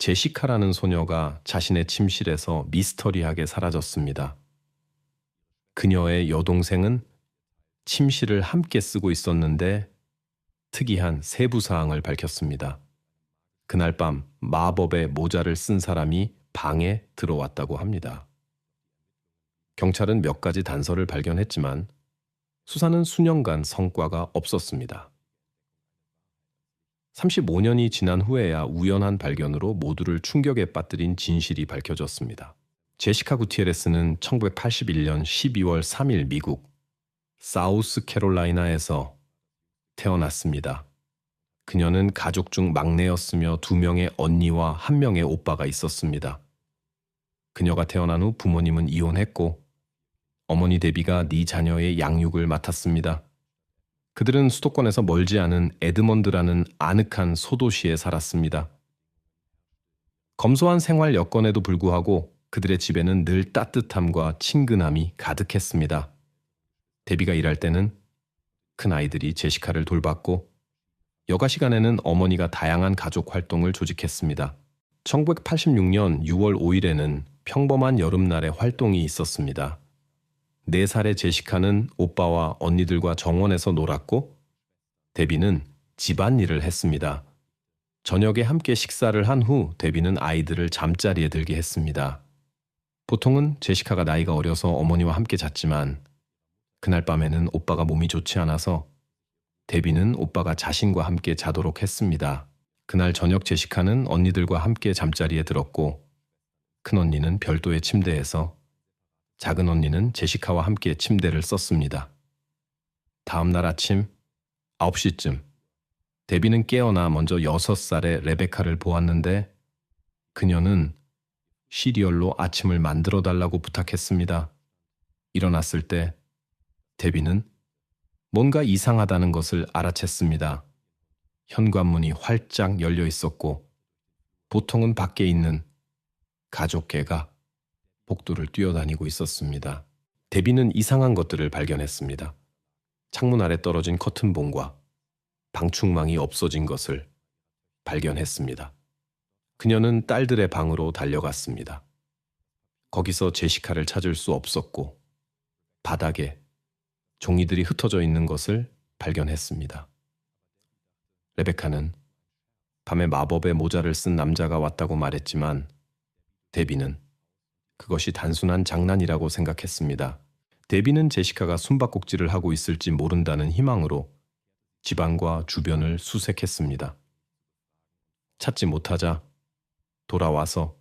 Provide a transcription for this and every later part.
제시카라는 소녀가 자신의 침실에서 미스터리하게 사라졌습니다. 그녀의 여동생은 침실을 함께 쓰고 있었는데 특이한 세부 사항을 밝혔습니다. 그날 밤 마법의 모자를 쓴 사람이 방에 들어왔다고 합니다. 경찰은 몇 가지 단서를 발견했지만 수사는 수년간 성과가 없었습니다. 35년이 지난 후에야 우연한 발견으로 모두를 충격에 빠뜨린 진실이 밝혀졌습니다. 제시카 구티에레스는 1981년 12월 3일 미국 사우스캐롤라이나에서 태어났습니다. 그녀는 가족 중 막내였으며 2명의 언니와 1명의 오빠가 있었습니다. 그녀가 태어난 후 부모님은 이혼했고 어머니 데비가 4자녀의 양육을 맡았습니다. 그들은 수도권에서 멀지 않은 에드먼드라는 아늑한 소도시에 살았습니다. 검소한 생활 여건에도 불구하고 그들의 집에는 늘 따뜻함과 친근함이 가득했습니다. 데비가 일할 때는 큰 아이들이 제시카를 돌봤고 여가 시간에는 어머니가 다양한 가족 활동을 조직했습니다. 1986년 6월 5일에는 평범한 여름날의 활동이 있었습니다. 4살의 제시카는 오빠와 언니들과 정원에서 놀았고 데비는 집안일을 했습니다. 저녁에 함께 식사를 한 후 데비는 아이들을 잠자리에 들게 했습니다. 보통은 제시카가 나이가 어려서 어머니와 함께 잤지만 그날 밤에는 오빠가 몸이 좋지 않아서 데비는 오빠가 자신과 함께 자도록 했습니다. 그날 저녁 제시카는 언니들과 함께 잠자리에 들었고 큰언니는 별도의 침대에서 작은 언니는 제시카와 함께 침대를 썼습니다. 다음 날 아침 9시쯤 데비는 깨어나 먼저 6살의 레베카를 보았는데 그녀는 시리얼로 아침을 만들어 달라고 부탁했습니다. 일어났을 때 데비는 뭔가 이상하다는 것을 알아챘습니다. 현관문이 활짝 열려 있었고 보통은 밖에 있는 가족 개가 복도를 뛰어다니고 있었습니다. 데비는 이상한 것들을 발견했습니다. 창문 아래 떨어진 커튼봉과 방충망이 없어진 것을 발견했습니다. 그녀는 딸들의 방으로 달려갔습니다. 거기서 제시카를 찾을 수 없었고 바닥에 종이들이 흩어져 있는 것을 발견했습니다. 레베카는 밤에 마법의 모자를 쓴 남자가 왔다고 말했지만 데비는 그것이 단순한 장난이라고 생각했습니다. 데비는 제시카가 숨바꼭질을 하고 있을지 모른다는 희망으로 집안과 주변을 수색했습니다. 찾지 못하자 돌아와서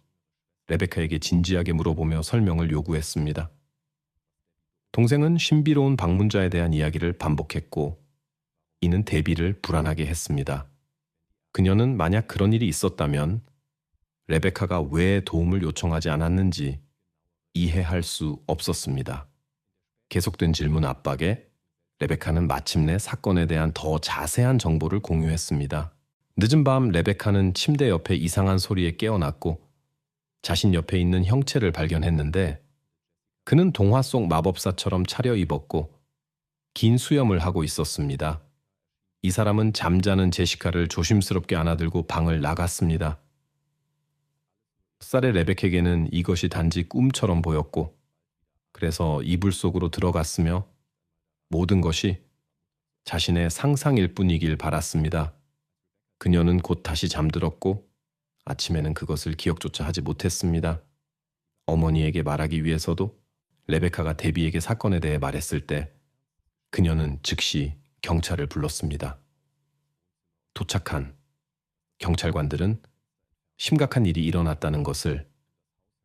레베카에게 진지하게 물어보며 설명을 요구했습니다. 동생은 신비로운 방문자에 대한 이야기를 반복했고 이는 데비를 불안하게 했습니다. 그녀는 만약 그런 일이 있었다면 레베카가 왜 도움을 요청하지 않았는지 이해할 수 없었습니다. 계속된 질문 압박에 레베카는 마침내 사건에 대한 더 자세한 정보를 공유했습니다. 늦은 밤 레베카는 침대 옆에 이상한 소리에 깨어났고 자신 옆에 있는 형체를 발견했는데 그는 동화 속 마법사처럼 차려입었고 긴 수염을 하고 있었습니다. 이 사람은 잠자는 제시카를 조심스럽게 안아들고 방을 나갔습니다. 10살의 레베카에게는 이것이 단지 꿈처럼 보였고 그래서 이불 속으로 들어갔으며 모든 것이 자신의 상상일 뿐이길 바랐습니다. 그녀는 곧 다시 잠들었고 아침에는 그것을 기억조차 하지 못했습니다. 어머니에게 말하기 위해서도 레베카가 데비에게 사건에 대해 말했을 때 그녀는 즉시 경찰을 불렀습니다. 도착한 경찰관들은 심각한 일이 일어났다는 것을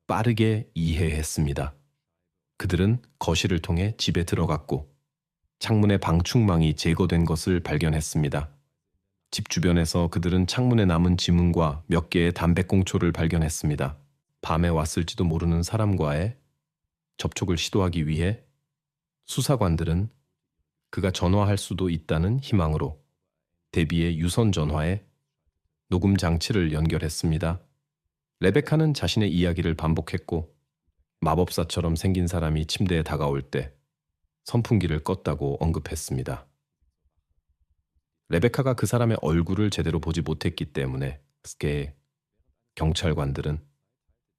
빠르게 이해했습니다. 그들은 거실을 통해 집에 들어갔고 창문의 방충망이 제거된 것을 발견했습니다. 집 주변에서 그들은 창문에 남은 지문과 몇 개의 담배꽁초를 발견했습니다. 밤에 왔을지도 모르는 사람과의 접촉을 시도하기 위해 수사관들은 그가 전화할 수도 있다는 희망으로 데비의 유선 전화에 녹음 장치를 연결했습니다. 레베카는 자신의 이야기를 반복했고 마법사처럼 생긴 사람이 침대에 다가올 때 선풍기를 껐다고 언급했습니다. 레베카가 그 사람의 얼굴을 제대로 보지 못했기 때문에 스케에 경찰관들은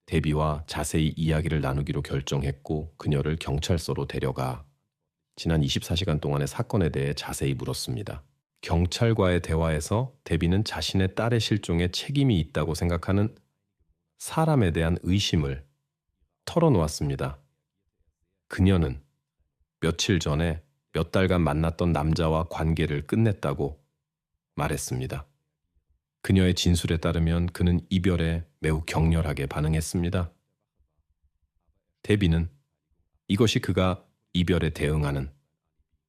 데비와 자세히 이야기를 나누기로 결정했고 그녀를 경찰서로 데려가 지난 24시간 동안의 사건에 대해 자세히 물었습니다. 경찰과의 대화에서 데비는 자신의 딸의 실종에 책임이 있다고 생각하는 사람에 대한 의심을 털어놓았습니다. 그녀는 며칠 전에 몇 달간 만났던 남자와 관계를 끝냈다고 말했습니다. 그녀의 진술에 따르면 그는 이별에 매우 격렬하게 반응했습니다. 데비는 이것이 그가 이별에 대응하는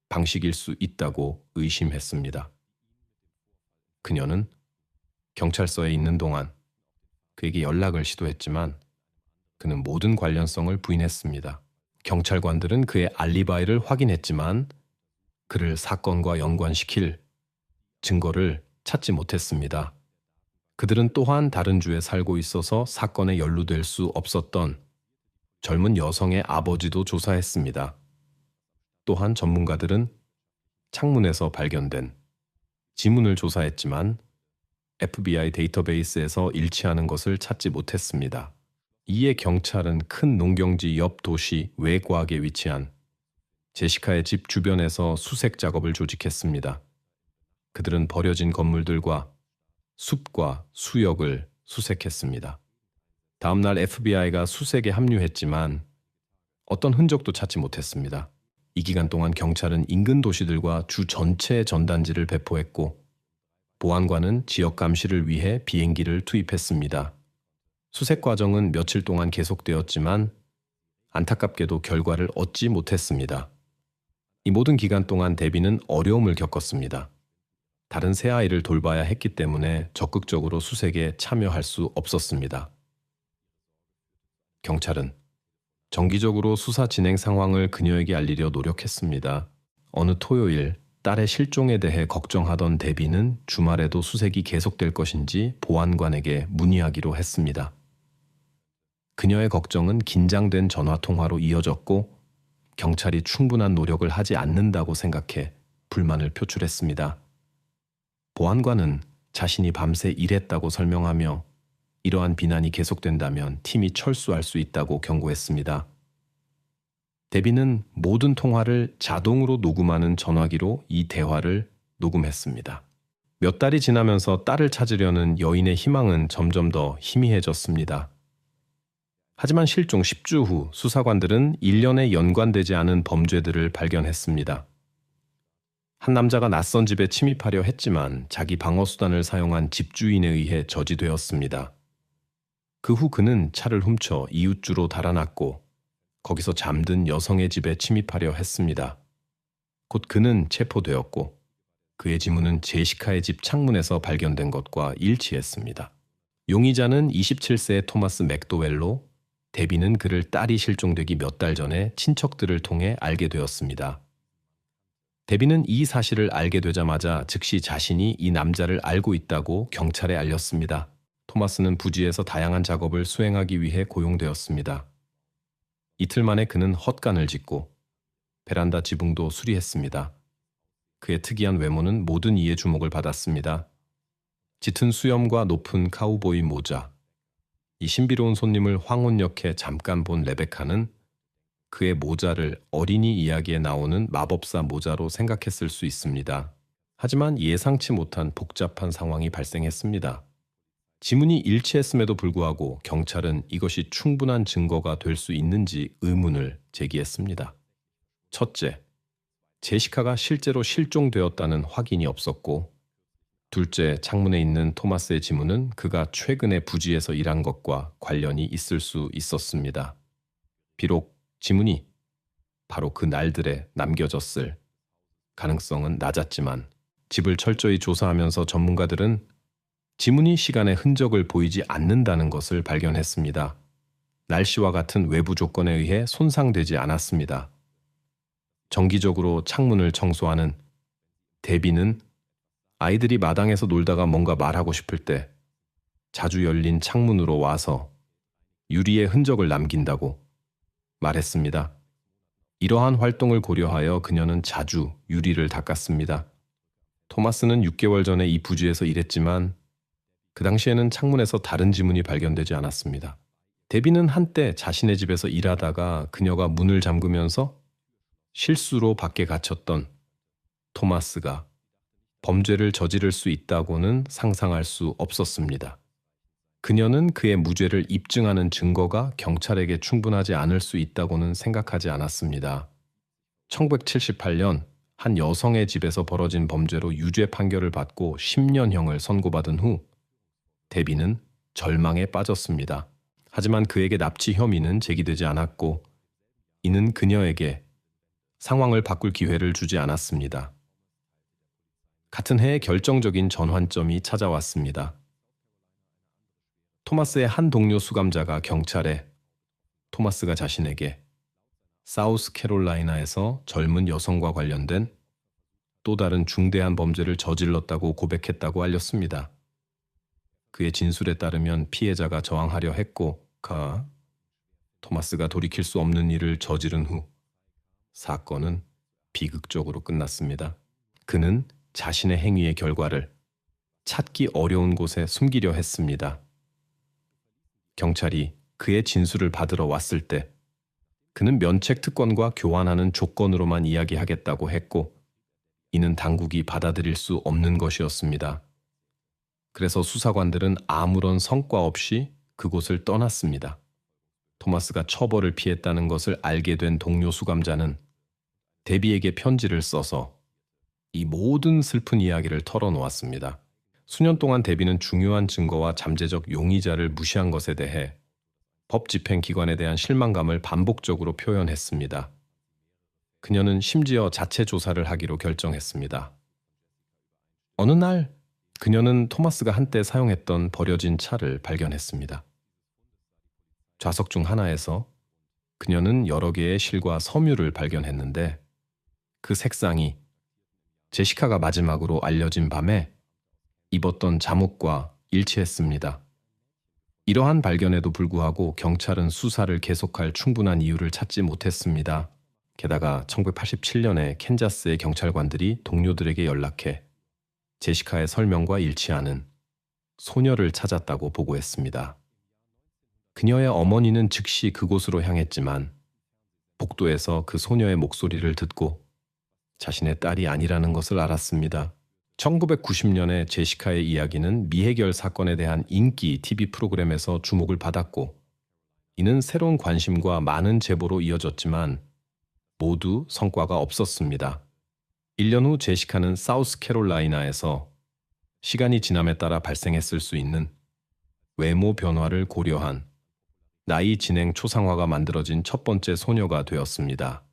방식일 수 있다고 의심했습니다. 그녀는 경찰서에 있는 동안 그에게 연락을 시도했지만 그는 모든 관련성을 부인했습니다. 경찰관들은 그의 알리바이를 확인했지만 그를 사건과 연관시킬 증거를 찾지 못했습니다. 그들은 또한 다른 주에 살고 있어서 사건에 연루될 수 없었던 젊은 여성의 아버지도 조사했습니다. 또한 전문가들은 창문에서 발견된 지문을 조사했지만 FBI 데이터베이스에서 일치하는 것을 찾지 못했습니다. 이에 경찰은 큰 농경지 옆 도시 외곽에 위치한 제시카의 집 주변에서 수색 작업을 조직했습니다. 그들은 버려진 건물들과 숲과 수역을 수색했습니다. 다음 날 FBI가 수색에 합류했지만 어떤 흔적도 찾지 못했습니다. 이 기간 동안 경찰은 인근 도시들과 주 전체에 전단지를 배포했고 보안관은 지역 감시를 위해 비행기를 투입했습니다. 수색 과정은 며칠 동안 계속되었지만 안타깝게도 결과를 얻지 못했습니다. 이 모든 기간 동안 데비는 어려움을 겪었습니다. 다른 세 아이를 돌봐야 했기 때문에 적극적으로 수색에 참여할 수 없었습니다. 경찰은 정기적으로 수사 진행 상황을 그녀에게 알리려 노력했습니다. 어느 토요일 딸의 실종에 대해 걱정하던 데비는 주말에도 수색이 계속될 것인지 보안관에게 문의하기로 했습니다. 그녀의 걱정은 긴장된 전화통화로 이어졌고 경찰이 충분한 노력을 하지 않는다고 생각해 불만을 표출했습니다. 보안관은 자신이 밤새 일했다고 설명하며 이러한 비난이 계속된다면 팀이 철수할 수 있다고 경고했습니다. 데비는 모든 통화를 자동으로 녹음하는 전화기로 이 대화를 녹음했습니다. 몇 달이 지나면서 딸을 찾으려는 여인의 희망은 점점 더 희미해졌습니다. 하지만 실종 10주 후 수사관들은 일련에 연관되지 않은 범죄들을 발견했습니다. 한 남자가 낯선 집에 침입하려 했지만 자기 방어수단을 사용한 집주인에 의해 저지되었습니다. 그 후 그는 차를 훔쳐 이웃주로 달아났고 거기서 잠든 여성의 집에 침입하려 했습니다. 곧 그는 체포되었고 그의 지문은 제시카의 집 창문에서 발견된 것과 일치했습니다. 용의자는 27세의 토마스 맥도웰로 데비는 그를 딸이 실종되기 몇 달 전에 친척들을 통해 알게 되었습니다. 데비는 이 사실을 알게 되자마자 즉시 자신이 이 남자를 알고 있다고 경찰에 알렸습니다. 토마스는 부지에서 다양한 작업을 수행하기 위해 고용되었습니다. 이틀 만에 그는 헛간을 짓고 베란다 지붕도 수리했습니다. 그의 특이한 외모는 모든 이의 주목을 받았습니다. 짙은 수염과 높은 카우보이 모자. 이 신비로운 손님을 황혼역해 잠깐 본 레베카는 그의 모자를 어린이 이야기에 나오는 마법사 모자로 생각했을 수 있습니다. 하지만 예상치 못한 복잡한 상황이 발생했습니다. 지문이 일치했음에도 불구하고 경찰은 이것이 충분한 증거가 될 수 있는지 의문을 제기했습니다. 첫째, 제시카가 실제로 실종되었다는 확인이 없었고, 둘째, 창문에 있는 토마스의 지문은 그가 최근에 부지에서 일한 것과 관련이 있을 수 있었습니다. 비록 지문이 바로 그 날들에 남겨졌을 가능성은 낮았지만 집을 철저히 조사하면서 전문가들은 지문이 시간의 흔적을 보이지 않는다는 것을 발견했습니다. 날씨와 같은 외부 조건에 의해 손상되지 않았습니다. 정기적으로 창문을 청소하는 데비는 아이들이 마당에서 놀다가 뭔가 말하고 싶을 때 자주 열린 창문으로 와서 유리의 흔적을 남긴다고 말했습니다. 이러한 활동을 고려하여 그녀는 자주 유리를 닦았습니다. 토마스는 6개월 전에 이 부지에서 일했지만 그 당시에는 창문에서 다른 지문이 발견되지 않았습니다. 데비는 한때 자신의 집에서 일하다가 그녀가 문을 잠그면서 실수로 밖에 갇혔던 토마스가 범죄를 저지를 수 있다고는 상상할 수 없었습니다. 그녀는 그의 무죄를 입증하는 증거가 경찰에게 충분하지 않을 수 있다고는 생각하지 않았습니다. 1978년 한 여성의 집에서 벌어진 범죄로 유죄 판결을 받고 10년형을 선고받은 후 데비는 절망에 빠졌습니다. 하지만 그에게 납치 혐의는 제기되지 않았고 이는 그녀에게 상황을 바꿀 기회를 주지 않았습니다. 같은 해에 결정적인 전환점이 찾아왔습니다. 토마스의 한 동료 수감자가 경찰에 토마스가 자신에게 사우스캐롤라이나에서 젊은 여성과 관련된 또 다른 중대한 범죄를 저질렀다고 고백했다고 알렸습니다. 그의 진술에 따르면 피해자가 저항하려 했고 토마스가 돌이킬 수 없는 일을 저지른 후 사건은 비극적으로 끝났습니다. 그는 자신의 행위의 결과를 찾기 어려운 곳에 숨기려 했습니다. 경찰이 그의 진술을 받으러 왔을 때 그는 면책 특권과 교환하는 조건으로만 이야기하겠다고 했고 이는 당국이 받아들일 수 없는 것이었습니다. 그래서 수사관들은 아무런 성과 없이 그곳을 떠났습니다. 토마스가 처벌을 피했다는 것을 알게 된 동료 수감자는 데비에게 편지를 써서 이 모든 슬픈 이야기를 털어놓았습니다. 수년 동안 데비는 중요한 증거와 잠재적 용의자를 무시한 것에 대해 법 집행기관에 대한 실망감을 반복적으로 표현했습니다. 그녀는 심지어 자체 조사를 하기로 결정했습니다. 어느 날 그녀는 토마스가 한때 사용했던 버려진 차를 발견했습니다. 좌석 중 하나에서 그녀는 여러 개의 실과 섬유를 발견했는데 그 색상이 제시카가 마지막으로 알려진 밤에 입었던 잠옷과 일치했습니다. 이러한 발견에도 불구하고 경찰은 수사를 계속할 충분한 이유를 찾지 못했습니다. 게다가 1987년에 캔자스의 경찰관들이 동료들에게 연락해 제시카의 설명과 일치하는 소녀를 찾았다고 보고했습니다. 그녀의 어머니는 즉시 그곳으로 향했지만 복도에서 그 소녀의 목소리를 듣고 자신의 딸이 아니라는 것을 알았습니다. 1990년에 제시카의 이야기는 미해결 사건에 대한 인기 TV 프로그램에서 주목을 받았고 이는 새로운 관심과 많은 제보로 이어졌지만 모두 성과가 없었습니다. 1년 후 제시카는 사우스캐롤라이나에서 시간이 지남에 따라 발생했을 수 있는 외모 변화를 고려한 나이 진행 초상화가 만들어진 첫 번째 소녀가 되었습니다.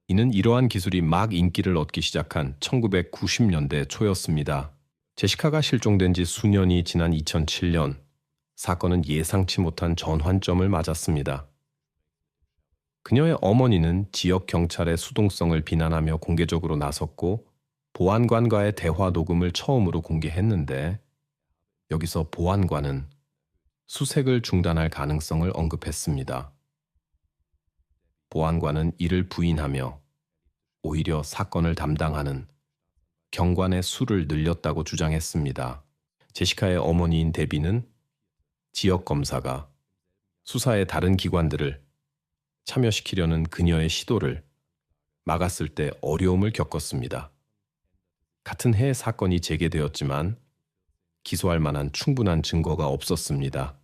이는 이러한 기술이 막 인기를 얻기 시작한 1990년대 초였습니다. 제시카가 실종된 지 수년이 지난 2007년, 사건은 예상치 못한 전환점을 맞았습니다. 그녀의 어머니는 지역 경찰의 수동성을 비난하며 공개적으로 나섰고 보안관과의 대화 녹음을 처음으로 공개했는데 여기서 보안관은 수색을 중단할 가능성을 언급했습니다. 보안관은 이를 부인하며 오히려 사건을 담당하는 경관의 수를 늘렸다고 주장했습니다. 제시카의 어머니인 데비는 지역 검사가 수사의 다른 기관들을 참여시키려는 그녀의 시도를 막았을 때 어려움을 겪었습니다. 같은 해에 사건이 재개되었지만 기소할 만한 충분한 증거가 없었습니다.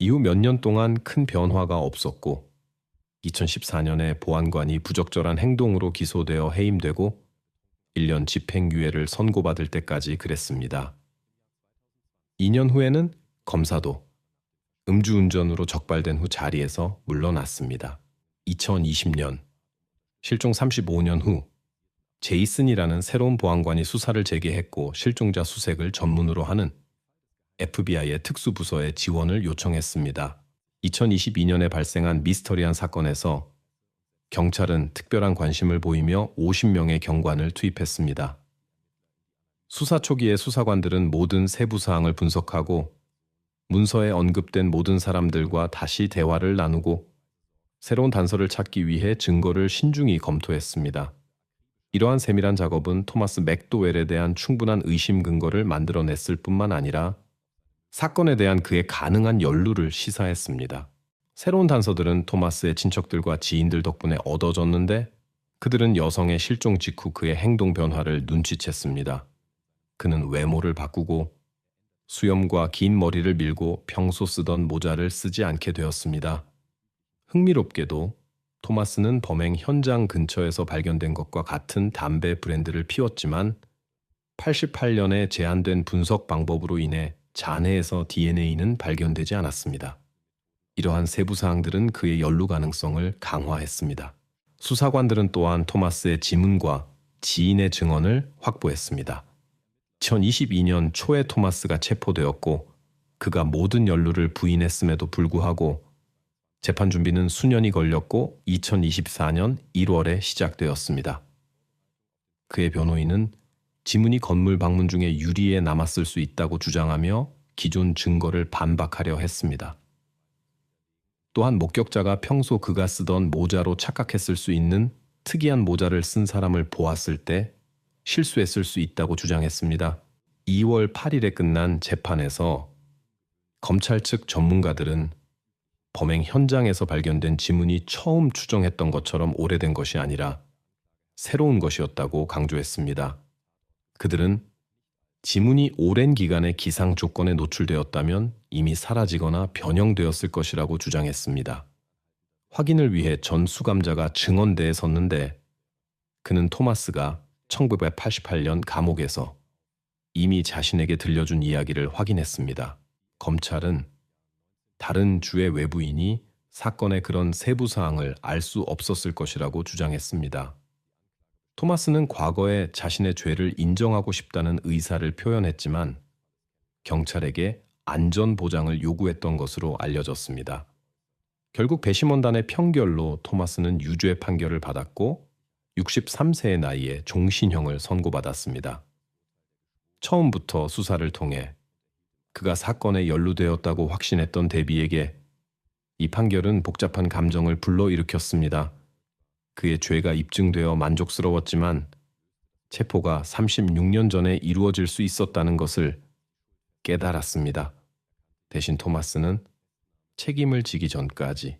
이후 몇 년 동안 큰 변화가 없었고 2014년에 보안관이 부적절한 행동으로 기소되어 해임되고 1년 집행유예를 선고받을 때까지 그랬습니다. 2년 후에는 검사도 음주운전으로 적발된 후 자리에서 물러났습니다. 2020년, 실종 35년 후 제이슨이라는 새로운 보안관이 수사를 재개했고 실종자 수색을 전문으로 하는 FBI의 특수부서에 지원을 요청했습니다. 2022년에 발생한 미스터리한 사건에서 경찰은 특별한 관심을 보이며 50명의 경관을 투입했습니다. 수사 초기에 수사관들은 모든 세부 사항을 분석하고 문서에 언급된 모든 사람들과 다시 대화를 나누고 새로운 단서를 찾기 위해 증거를 신중히 검토했습니다. 이러한 세밀한 작업은 토마스 맥도웰에 대한 충분한 의심 근거를 만들어냈을 뿐만 아니라 사건에 대한 그의 가능한 연루를 시사했습니다. 새로운 단서들은 토마스의 친척들과 지인들 덕분에 얻어졌는데 그들은 여성의 실종 직후 그의 행동 변화를 눈치챘습니다. 그는 외모를 바꾸고 수염과 긴 머리를 밀고 평소 쓰던 모자를 쓰지 않게 되었습니다. 흥미롭게도 토마스는 범행 현장 근처에서 발견된 것과 같은 담배 브랜드를 피웠지만 88년에 제한된 분석 방법으로 인해 잔해에서 DNA는 발견되지 않았습니다. 이러한 세부 사항들은 그의 연루 가능성을 강화했습니다. 수사관들은 또한 토마스의 지문과 지인의 증언을 확보했습니다. 2022년 초에 토마스가 체포되었고 그가 모든 연루를 부인했음에도 불구하고 재판 준비는 수년이 걸렸고 2024년 1월에 시작되었습니다. 그의 변호인은 지문이 건물 방문 중에 유리에 남았을 수 있다고 주장하며 기존 증거를 반박하려 했습니다. 또한 목격자가 평소 그가 쓰던 모자로 착각했을 수 있는 특이한 모자를 쓴 사람을 보았을 때 실수했을 수 있다고 주장했습니다. 2월 8일에 끝난 재판에서 검찰 측 전문가들은 범행 현장에서 발견된 지문이 처음 추정했던 것처럼 오래된 것이 아니라 새로운 것이었다고 강조했습니다. 그들은 지문이 오랜 기간의 기상 조건에 노출되었다면 이미 사라지거나 변형되었을 것이라고 주장했습니다. 확인을 위해 전 수감자가 증언대에 섰는데 그는 토마스가 1988년 감옥에서 이미 자신에게 들려준 이야기를 확인했습니다. 검찰은 다른 주의 외부인이 사건의 그런 세부 사항을 알 수 없었을 것이라고 주장했습니다. 토마스는 과거에 자신의 죄를 인정하고 싶다는 의사를 표현했지만 경찰에게 안전 보장을 요구했던 것으로 알려졌습니다. 결국 배심원단의 평결로 토마스는 유죄 판결을 받았고 63세의 나이에 종신형을 선고받았습니다. 처음부터 수사를 통해 그가 사건에 연루되었다고 확신했던 데비에게 이 판결은 복잡한 감정을 불러일으켰습니다. 그의 죄가 입증되어 만족스러웠지만 체포가 36년 전에 이루어질 수 있었다는 것을 깨달았습니다. 대신 토마스는 책임을 지기 전까지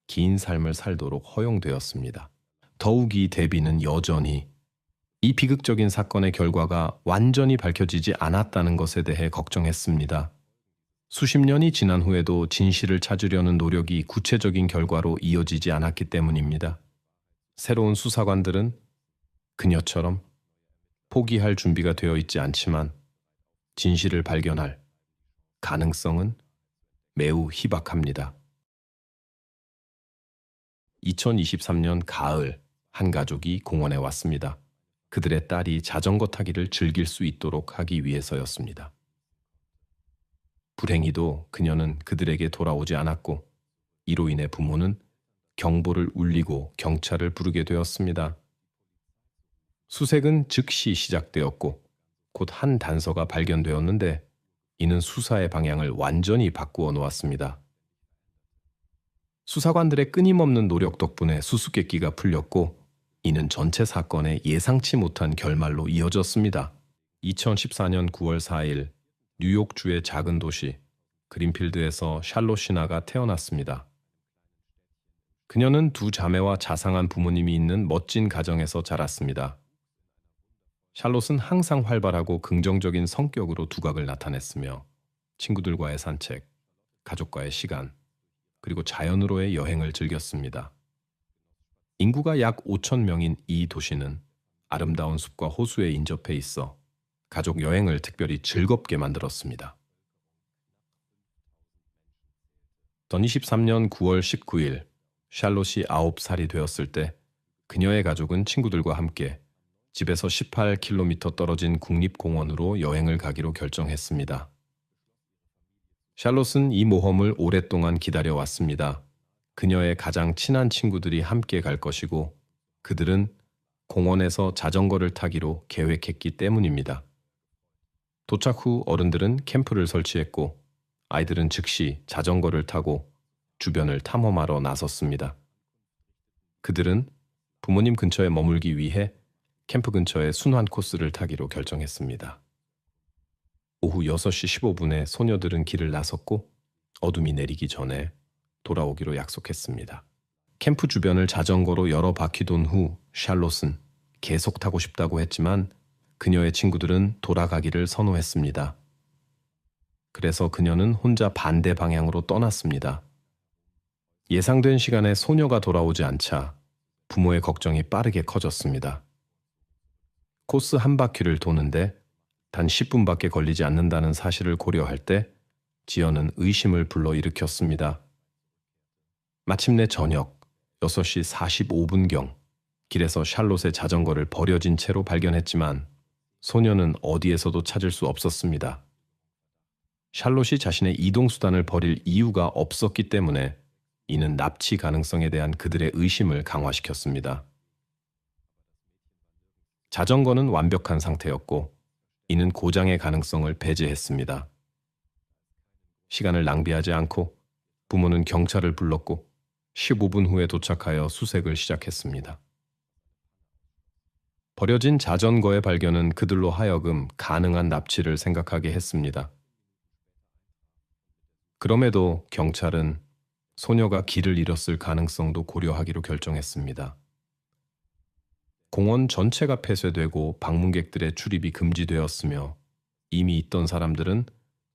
긴 삶을 살도록 허용되었습니다. 더욱이 데비는 여전히 이 비극적인 사건의 결과가 완전히 밝혀지지 않았다는 것에 대해 걱정했습니다. 수십 년이 지난 후에도 진실을 찾으려는 노력이 구체적인 결과로 이어지지 않았기 때문입니다. 새로운 수사관들은 그녀처럼 포기할 준비가 되어 있지 않지만 진실을 발견할 가능성은 매우 희박합니다. 2023년 가을 한 가족이 공원에 왔습니다. 그들의 딸이 자전거 타기를 즐길 수 있도록 하기 위해서였습니다. 불행히도 그녀는 그들에게 돌아오지 않았고 이로 인해 부모는 경보를 울리고 경찰을 부르게 되었습니다. 수색은 즉시 시작되었고 곧 한 단서가 발견되었는데 이는 수사의 방향을 완전히 바꾸어 놓았습니다. 수사관들의 끊임없는 노력 덕분에 수수께끼가 풀렸고 이는 전체 사건의 예상치 못한 결말로 이어졌습니다. 2014년 9월 4일 뉴욕주의 작은 도시 그린필드에서 샬롯시나가 태어났습니다. 그녀는 두 자매와 자상한 부모님이 있는 멋진 가정에서 자랐습니다. 샬롯은 항상 활발하고 긍정적인 성격으로 두각을 나타냈으며 친구들과의 산책, 가족과의 시간, 그리고 자연으로의 여행을 즐겼습니다. 인구가 약 5천 명인 이 도시는 아름다운 숲과 호수에 인접해 있어 가족 여행을 특별히 즐겁게 만들었습니다. 2023년 9월 19일 샬롯이 9살이 되었을 때 그녀의 가족은 친구들과 함께 집에서 18km 떨어진 국립공원으로 여행을 가기로 결정했습니다. 샬롯은 이 모험을 오랫동안 기다려왔습니다. 그녀의 가장 친한 친구들이 함께 갈 것이고 그들은 공원에서 자전거를 타기로 계획했기 때문입니다. 도착 후 어른들은 캠프를 설치했고 아이들은 즉시 자전거를 타고 주변을 탐험하러 나섰습니다. 그들은 부모님 근처에 머물기 위해 캠프 근처의 순환 코스를 타기로 결정했습니다. 오후 6시 15분에 소녀들은 길을 나섰고 어둠이 내리기 전에 돌아오기로 약속했습니다. 캠프 주변을 자전거로 여러 바퀴 돈 후 샬롯은 계속 타고 싶다고 했지만 그녀의 친구들은 돌아가기를 선호했습니다. 그래서 그녀는 혼자 반대 방향으로 떠났습니다. 예상된 시간에 소녀가 돌아오지 않자 부모의 걱정이 빠르게 커졌습니다. 코스 한 바퀴를 도는데 단 10분밖에 걸리지 않는다는 사실을 고려할 때 지연은 의심을 불러일으켰습니다. 마침내 저녁 6시 45분경 길에서 샬롯의 자전거를 버려진 채로 발견했지만 소녀는 어디에서도 찾을 수 없었습니다. 샬롯이 자신의 이동수단을 버릴 이유가 없었기 때문에 이는 납치 가능성에 대한 그들의 의심을 강화시켰습니다. 자전거는 완벽한 상태였고 이는 고장의 가능성을 배제했습니다. 시간을 낭비하지 않고 부모는 경찰을 불렀고 15분 후에 도착하여 수색을 시작했습니다. 버려진 자전거의 발견은 그들로 하여금 가능한 납치를 생각하게 했습니다. 그럼에도 경찰은 소녀가 길을 잃었을 가능성도 고려하기로 결정했습니다. 공원 전체가 폐쇄되고 방문객들의 출입이 금지되었으며 이미 있던 사람들은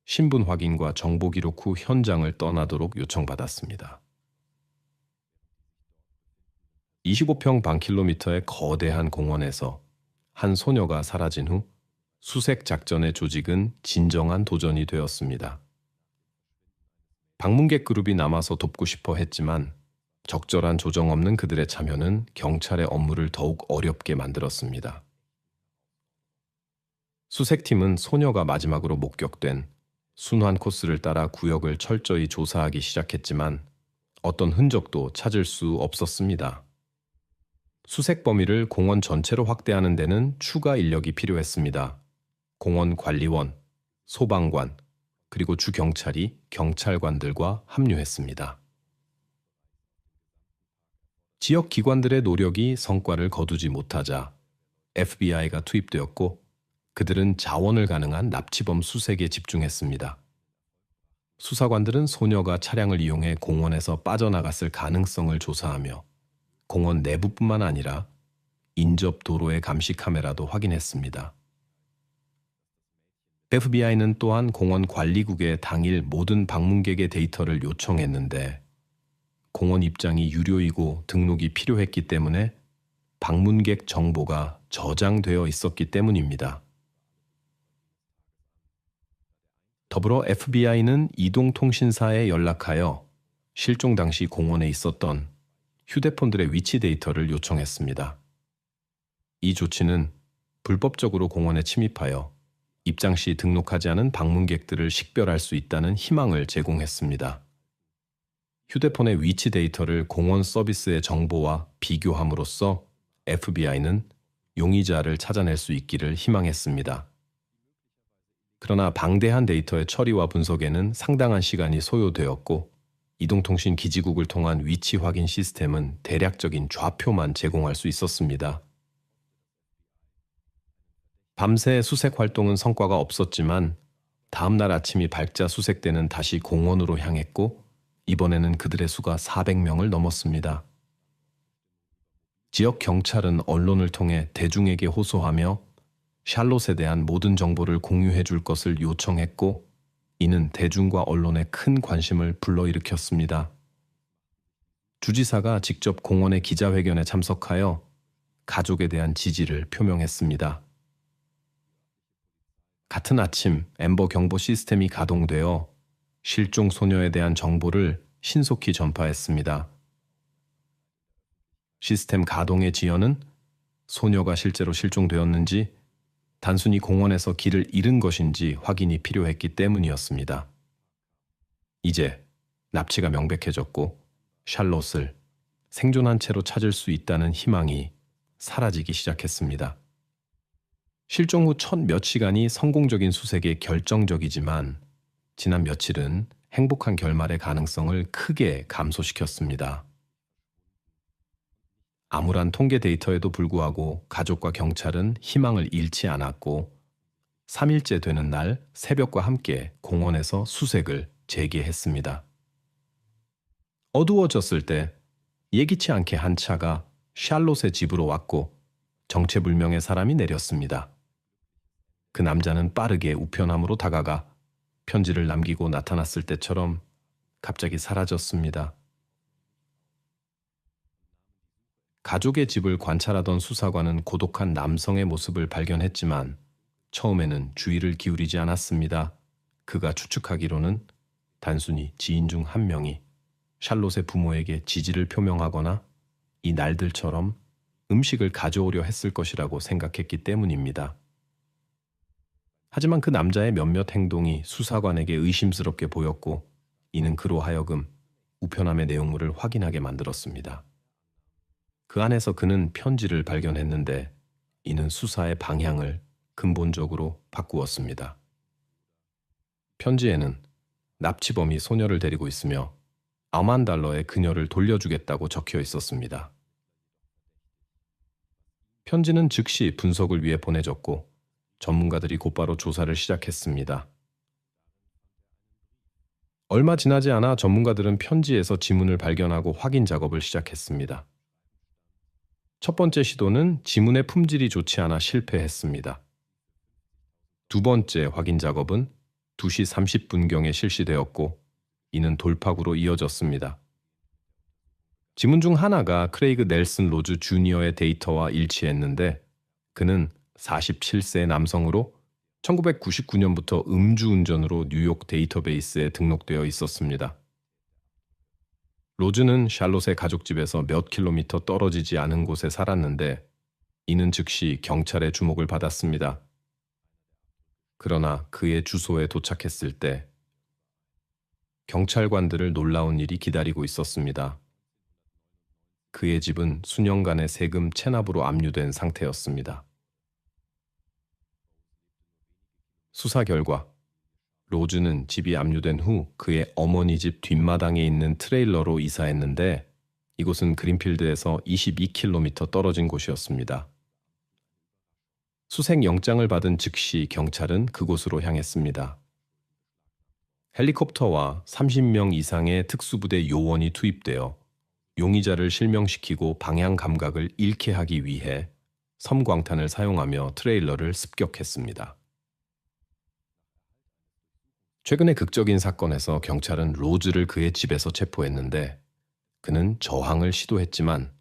신분 확인과 정보 기록 후 현장을 떠나도록 요청받았습니다. 25평 방킬로미터의 거대한 공원에서 한 소녀가 사라진 후 수색 작전의 조직은 진정한 도전이 되었습니다. 방문객 그룹이 남아서 돕고 싶어 했지만 적절한 조정 없는 그들의 참여는 경찰의 업무를 더욱 어렵게 만들었습니다. 수색팀은 소녀가 마지막으로 목격된 순환 코스를 따라 구역을 철저히 조사하기 시작했지만 어떤 흔적도 찾을 수 없었습니다. 수색 범위를 공원 전체로 확대하는 데는 추가 인력이 필요했습니다. 공원 관리원, 소방관, 그리고 주경찰이 경찰관들과 합류했습니다. 지역 기관들의 노력이 성과를 거두지 못하자 FBI가 투입되었고 그들은 자원을 가능한 납치범 수색에 집중했습니다. 수사관들은 소녀가 차량을 이용해 공원에서 빠져나갔을 가능성을 조사하며 공원 내부뿐만 아니라 인접 도로의 감시 카메라도 확인했습니다. FBI는 또한 공원 관리국에 당일 모든 방문객의 데이터를 요청했는데 공원 입장이 유료이고 등록이 필요했기 때문에 방문객 정보가 저장되어 있었기 때문입니다. 더불어 FBI는 이동통신사에 연락하여 실종 당시 공원에 있었던 휴대폰들의 위치 데이터를 요청했습니다. 이 조치는 불법적으로 공원에 침입하여 입장 시 등록하지 않은 방문객들을 식별할 수 있다는 희망을 제공했습니다. 휴대폰의 위치 데이터를 공원 서비스의 정보와 비교함으로써 FBI는 용의자를 찾아낼 수 있기를 희망했습니다. 그러나 방대한 데이터의 처리와 분석에는 상당한 시간이 소요되었고 이동통신 기지국을 통한 위치 확인 시스템은 대략적인 좌표만 제공할 수 있었습니다. 밤새 수색 활동은 성과가 없었지만 다음 날 아침이 밝자 수색대는 다시 공원으로 향했고 이번에는 그들의 수가 400명을 넘었습니다. 지역 경찰은 언론을 통해 대중에게 호소하며 샬롯에 대한 모든 정보를 공유해 줄 것을 요청했고 이는 대중과 언론의 큰 관심을 불러일으켰습니다. 주지사가 직접 공원의 기자회견에 참석하여 가족에 대한 지지를 표명했습니다. 같은 아침 앰버 경보 시스템이 가동되어 실종 소녀에 대한 정보를 신속히 전파했습니다. 시스템 가동의 지연은 소녀가 실제로 실종되었는지 단순히 공원에서 길을 잃은 것인지 확인이 필요했기 때문이었습니다. 이제 납치가 명백해졌고 샬롯을 생존한 채로 찾을 수 있다는 희망이 사라지기 시작했습니다. 실종 후 첫 몇 시간이 성공적인 수색에 결정적이지만 지난 며칠은 행복한 결말의 가능성을 크게 감소시켰습니다. 암울한 통계 데이터에도 불구하고 가족과 경찰은 희망을 잃지 않았고 3일째 되는 날 새벽과 함께 공원에서 수색을 재개했습니다. 어두워졌을 때 예기치 않게 한 차가 샬롯의 집으로 왔고 정체불명의 사람이 내렸습니다. 그 남자는 빠르게 우편함으로 다가가 편지를 남기고 나타났을 때처럼 갑자기 사라졌습니다. 가족의 집을 관찰하던 수사관은 고독한 남성의 모습을 발견했지만 처음에는 주의를 기울이지 않았습니다. 그가 추측하기로는 단순히 지인 중 한 명이 샬롯의 부모에게 지지를 표명하거나 이 날들처럼 음식을 가져오려 했을 것이라고 생각했기 때문입니다. 하지만 그 남자의 몇몇 행동이 수사관에게 의심스럽게 보였고 이는 그로 하여금 우편함의 내용물을 확인하게 만들었습니다. 그 안에서 그는 편지를 발견했는데 이는 수사의 방향을 근본적으로 바꾸었습니다. 편지에는 납치범이 소녀를 데리고 있으며 $10,000의 그녀를 돌려주겠다고 적혀 있었습니다. 편지는 즉시 분석을 위해 보내졌고 전문가들이 곧바로 조사를 시작했습니다. 얼마 지나지 않아 전문가들은 편지에서 지문을 발견하고 확인 작업을 시작했습니다. 첫 번째 시도는 지문의 품질이 좋지 않아 실패했습니다. 두 번째 확인 작업은 2시 30분경에 실시되었고 이는 돌파구로 이어졌습니다. 지문 중 하나가 크레이그 넬슨 로즈 주니어의 데이터와 일치했는데 그는 47세 남성으로 1999년부터 음주운전으로 뉴욕 데이터베이스에 등록되어 있었습니다. 로즈는 샬롯의 가족집에서 몇 킬로미터 떨어지지 않은 곳에 살았는데 이는 즉시 경찰의 주목을 받았습니다. 그러나 그의 주소에 도착했을 때 경찰관들을 놀라운 일이 기다리고 있었습니다. 그의 집은 수년간의 세금 체납으로 압류된 상태였습니다. 수사 결과 로즈는 집이 압류된 후 그의 어머니 집 뒷마당에 있는 트레일러로 이사했는데 이곳은 그린필드에서 22km 떨어진 곳이었습니다. 수색 영장을 받은 즉시 경찰은 그곳으로 향했습니다. 헬리콥터와 30명 이상의 특수부대 요원이 투입되어 용의자를 실명시키고 방향 감각을 잃게 하기 위해 섬광탄을 사용하며 트레일러를 습격했습니다. 최근의 극적인 사건에서 경찰은 로즈를 그의 집에서 체포했는데 그는 저항을 시도했지만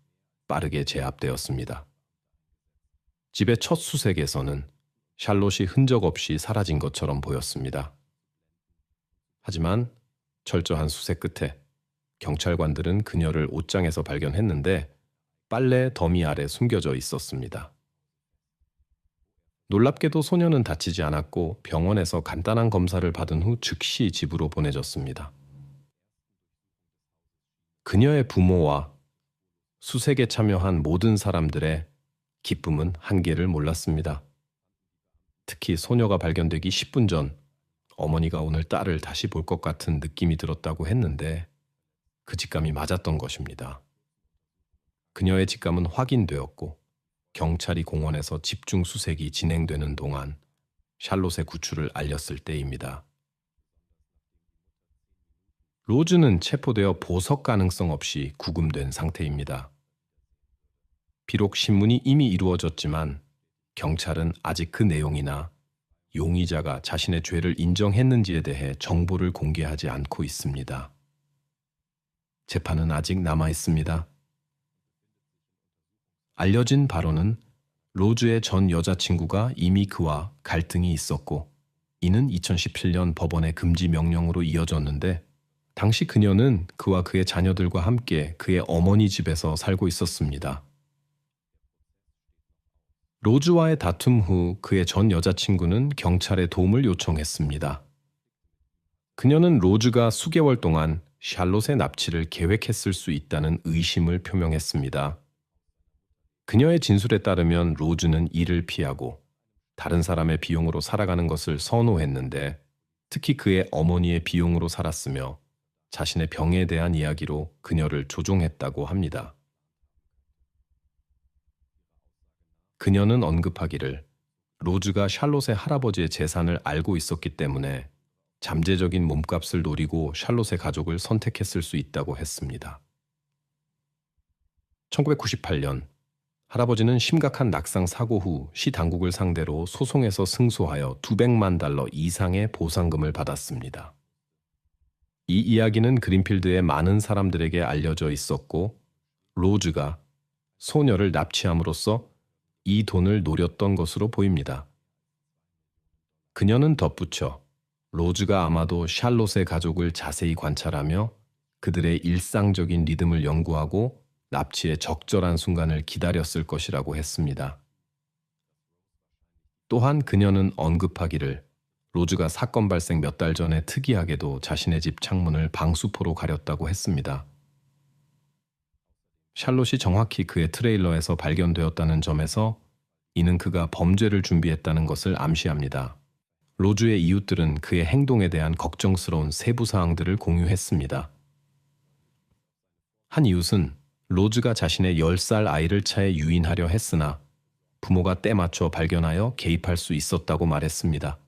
빠르게 제압되었습니다. 집의 첫 수색에서는 샬롯이 흔적 없이 사라진 것처럼 보였습니다. 하지만 철저한 수색 끝에 경찰관들은 그녀를 옷장에서 발견했는데 빨래 더미 아래 숨겨져 있었습니다. 놀랍게도 소녀는 다치지 않았고 병원에서 간단한 검사를 받은 후 즉시 집으로 보내졌습니다. 그녀의 부모와 수색에 참여한 모든 사람들의 기쁨은 한계를 몰랐습니다. 특히 소녀가 발견되기 10분 전 어머니가 오늘 딸을 다시 볼 것 같은 느낌이 들었다고 했는데 그 직감이 맞았던 것입니다. 그녀의 직감은 확인되었고 경찰이 공원에서 집중 수색이 진행되는 동안 샬롯의 구출을 알렸을 때입니다. 로즈는 체포되어 보석 가능성 없이 구금된 상태입니다. 비록 신문이 이미 이루어졌지만 경찰은 아직 그 내용이나 용의자가 자신의 죄를 인정했는지에 대해 정보를 공개하지 않고 있습니다. 재판은 아직 남아 있습니다. 알려진 바로는 로즈의 전 여자친구가 이미 그와 갈등이 있었고 이는 2017년 법원의 금지 명령으로 이어졌는데 당시 그녀는 그와 그의 자녀들과 함께 그의 어머니 집에서 살고 있었습니다. 로즈와의 다툼 후 그의 전 여자친구는 경찰에 도움을 요청했습니다. 그녀는 로즈가 수개월 동안 샬롯의 납치를 계획했을 수 있다는 의심을 표명했습니다. 그녀의 진술에 따르면 로즈는 일을 피하고 다른 사람의 비용으로 살아가는 것을 선호했는데 특히 그의 어머니의 비용으로 살았으며 자신의 병에 대한 이야기로 그녀를 조종했다고 합니다. 그녀는 언급하기를 로즈가 샬롯의 할아버지의 재산을 알고 있었기 때문에 잠재적인 몸값을 노리고 샬롯의 가족을 선택했을 수 있다고 했습니다. 1998년 할아버지는 심각한 낙상 사고 후 시 당국을 상대로 소송에서 승소하여 $200만 이상의 보상금을 받았습니다. 이 이야기는 그린필드의 많은 사람들에게 알려져 있었고 로즈가 소녀를 납치함으로써 이 돈을 노렸던 것으로 보입니다. 그녀는 덧붙여 로즈가 아마도 샬롯의 가족을 자세히 관찰하며 그들의 일상적인 리듬을 연구하고 납치의 적절한 순간을 기다렸을 것이라고 했습니다. 또한 그녀는 언급하기를 로즈가 사건 발생 몇 달 전에 특이하게도 자신의 집 창문을 방수포로 가렸다고 했습니다. 샬롯이 정확히 그의 트레일러에서 발견되었다는 점에서 이는 그가 범죄를 준비했다는 것을 암시합니다. 로즈의 이웃들은 그의 행동에 대한 걱정스러운 세부 사항들을 공유했습니다. 한 이웃은 로즈가 자신의 10살 아이를 차에 유인하려 했으나 부모가 때 맞춰 발견하여 개입할 수 있었다고 말했습니다.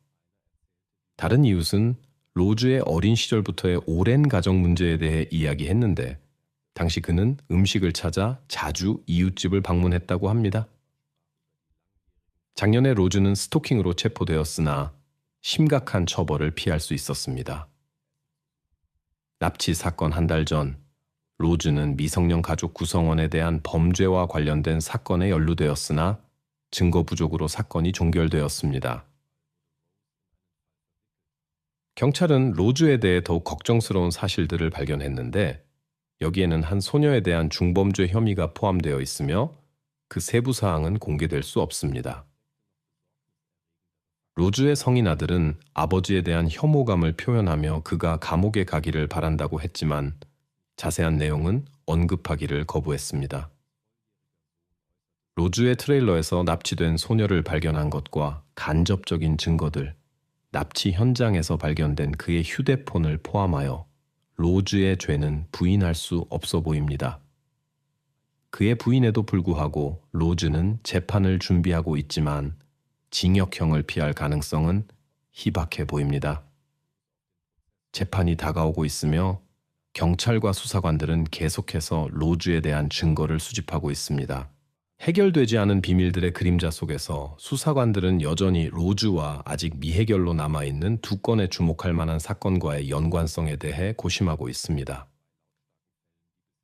다른 이웃은 로즈의 어린 시절부터의 오랜 가정 문제에 대해 이야기했는데 당시 그는 음식을 찾아 자주 이웃집을 방문했다고 합니다. 작년에 로즈는 스토킹으로 체포되었으나 심각한 처벌을 피할 수 있었습니다. 납치 사건 한 달 전 로즈는 미성년 가족 구성원에 대한 범죄와 관련된 사건에 연루되었으나 증거 부족으로 사건이 종결되었습니다. 경찰은 로즈에 대해 더욱 걱정스러운 사실들을 발견했는데 여기에는 한 소녀에 대한 중범죄 혐의가 포함되어 있으며 그 세부 사항은 공개될 수 없습니다. 로즈의 성인 아들은 아버지에 대한 혐오감을 표현하며 그가 감옥에 가기를 바란다고 했지만 자세한 내용은 언급하기를 거부했습니다. 로즈의 트레일러에서 납치된 소녀를 발견한 것과 간접적인 증거들, 납치 현장에서 발견된 그의 휴대폰을 포함하여 로즈의 죄는 부인할 수 없어 보입니다. 그의 부인에도 불구하고 로즈는 재판을 준비하고 있지만 징역형을 피할 가능성은 희박해 보입니다. 재판이 다가오고 있으며 경찰과 수사관들은 계속해서 로즈에 대한 증거를 수집하고 있습니다. 해결되지 않은 비밀들의 그림자 속에서 수사관들은 여전히 로즈와 아직 미해결로 남아있는 두 건의 주목할 만한 사건과의 연관성에 대해 고심하고 있습니다.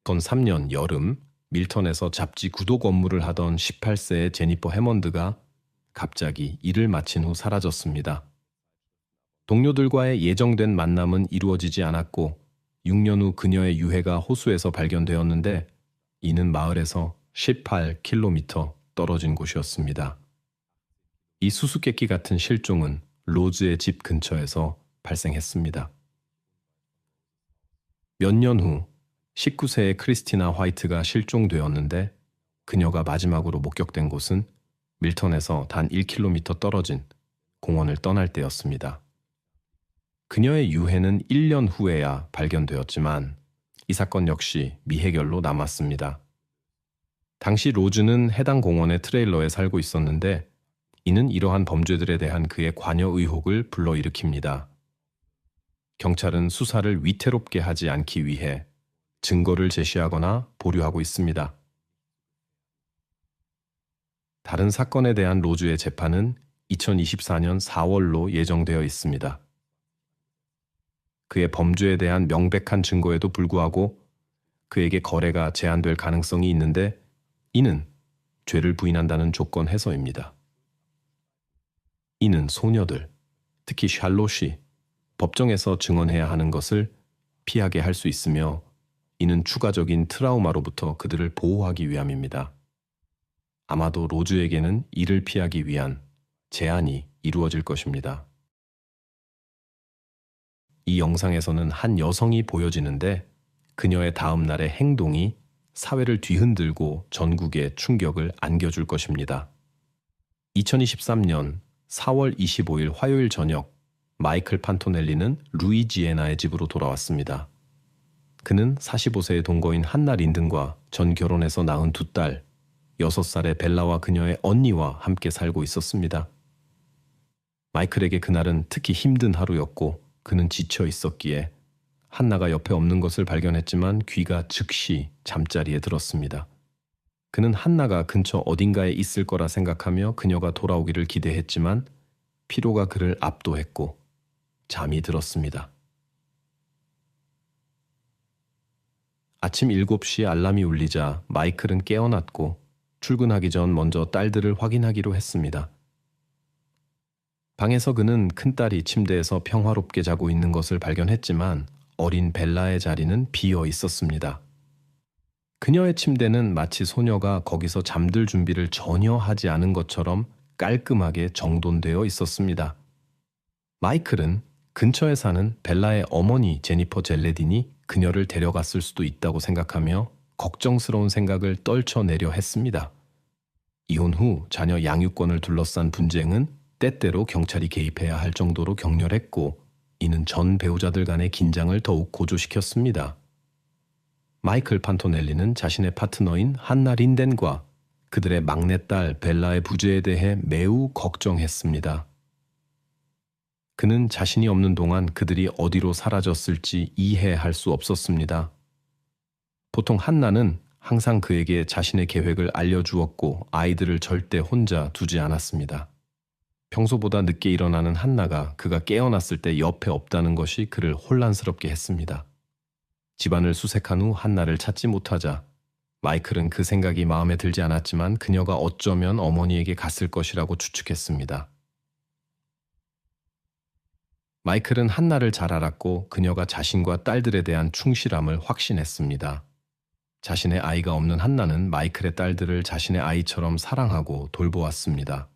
2003년 여름 밀턴에서 잡지 구독 업무를 하던 18세의 제니퍼 해먼드가 갑자기 일을 마친 후 사라졌습니다. 동료들과의 예정된 만남은 이루어지지 않았고 6년 후 그녀의 유해가 호수에서 발견되었는데 이는 마을에서 18km 떨어진 곳이었습니다. 이 수수께끼 같은 실종은 로즈의 집 근처에서 발생했습니다. 몇 년 후 19세의 크리스티나 화이트가 실종되었는데 그녀가 마지막으로 목격된 곳은 밀턴에서 단 1km 떨어진 공원을 떠날 때였습니다. 그녀의 유해는 1년 후에야 발견되었지만 이 사건 역시 미해결로 남았습니다. 당시 로즈는 해당 공원의 트레일러에 살고 있었는데 이는 이러한 범죄들에 대한 그의 관여 의혹을 불러일으킵니다. 경찰은 수사를 위태롭게 하지 않기 위해 증거를 제시하거나 보류하고 있습니다. 다른 사건에 대한 로즈의 재판은 2024년 4월로 예정되어 있습니다. 그의 범죄에 대한 명백한 증거에도 불구하고 그에게 거래가 제한될 가능성이 있는데 이는 죄를 부인한다는 조건 해서입니다. 이는 소녀들, 특히 샬롯이 법정에서 증언해야 하는 것을 피하게 할 수 있으며 이는 추가적인 트라우마로부터 그들을 보호하기 위함입니다. 아마도 로즈에게는 이를 피하기 위한 제안이 이루어질 것입니다. 이 영상에서는 한 여성이 보여지는데 그녀의 다음 날의 행동이 사회를 뒤흔들고 전국에 충격을 안겨줄 것입니다. 2023년 4월 25일 화요일 저녁 마이클 판토넬리는 루이지애나의 집으로 돌아왔습니다. 그는 45세의 동거인 한나 린든과 전 결혼해서 낳은 두 딸, 6살의 벨라와 그녀의 언니와 함께 살고 있었습니다. 마이클에게 그날은 특히 힘든 하루였고 그는 지쳐 있었기에 한나가 옆에 없는 것을 발견했지만 귀가 즉시 잠자리에 들었습니다. 그는 한나가 근처 어딘가에 있을 거라 생각하며 그녀가 돌아오기를 기대했지만 피로가 그를 압도했고 잠이 들었습니다. 아침 7시 알람이 울리자 마이클은 깨어났고 출근하기 전 먼저 딸들을 확인하기로 했습니다. 방에서 그는 큰딸이 침대에서 평화롭게 자고 있는 것을 발견했지만 어린 벨라의 자리는 비어 있었습니다. 그녀의 침대는 마치 소녀가 거기서 잠들 준비를 전혀 하지 않은 것처럼 깔끔하게 정돈되어 있었습니다. 마이클은 근처에 사는 벨라의 어머니 제니퍼 젤레딘이 그녀를 데려갔을 수도 있다고 생각하며 걱정스러운 생각을 떨쳐내려 했습니다. 이혼 후 자녀 양육권을 둘러싼 분쟁은 때때로 경찰이 개입해야 할 정도로 격렬했고 이는 전 배우자들 간의 긴장을 더욱 고조시켰습니다. 마이클 판토넬리는 자신의 파트너인 한나 린덴과 그들의 막내딸 벨라의 부재에 대해 매우 걱정했습니다. 그는 자신이 없는 동안 그들이 어디로 사라졌을지 이해할 수 없었습니다. 보통 한나는 항상 그에게 자신의 계획을 알려주었고 아이들을 절대 혼자 두지 않았습니다. 평소보다 늦게 일어나는 한나가 그가 깨어났을 때 옆에 없다는 것이 그를 혼란스럽게 했습니다. 집안을 수색한 후 한나를 찾지 못하자 마이클은 그 생각이 마음에 들지 않았지만 그녀가 어쩌면 어머니에게 갔을 것이라고 추측했습니다. 마이클은 한나를 잘 알았고 그녀가 자신과 딸들에 대한 충실함을 확신했습니다. 자신의 아이가 없는 한나는 마이클의 딸들을 자신의 아이처럼 사랑하고 돌보았습니다.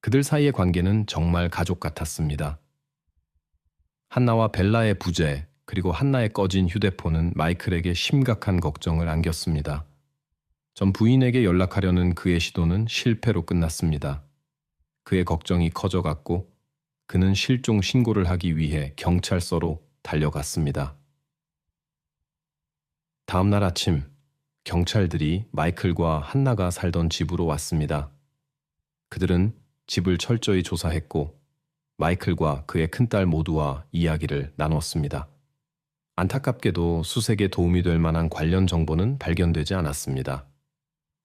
그들 사이의 관계는 정말 가족 같았습니다. 한나와 벨라의 부재, 그리고 한나의 꺼진 휴대폰은 마이클에게 심각한 걱정을 안겼습니다. 전 부인에게 연락하려는 그의 시도는 실패로 끝났습니다. 그의 걱정이 커져갔고 그는 실종 신고를 하기 위해 경찰서로 달려갔습니다. 다음 날 아침, 경찰들이 마이클과 한나가 살던 집으로 왔습니다. 그들은 집을 철저히 조사했고 마이클과 그의 큰딸 모두와 이야기를 나눴습니다. 안타깝게도 수색에 도움이 될 만한 관련 정보는 발견되지 않았습니다.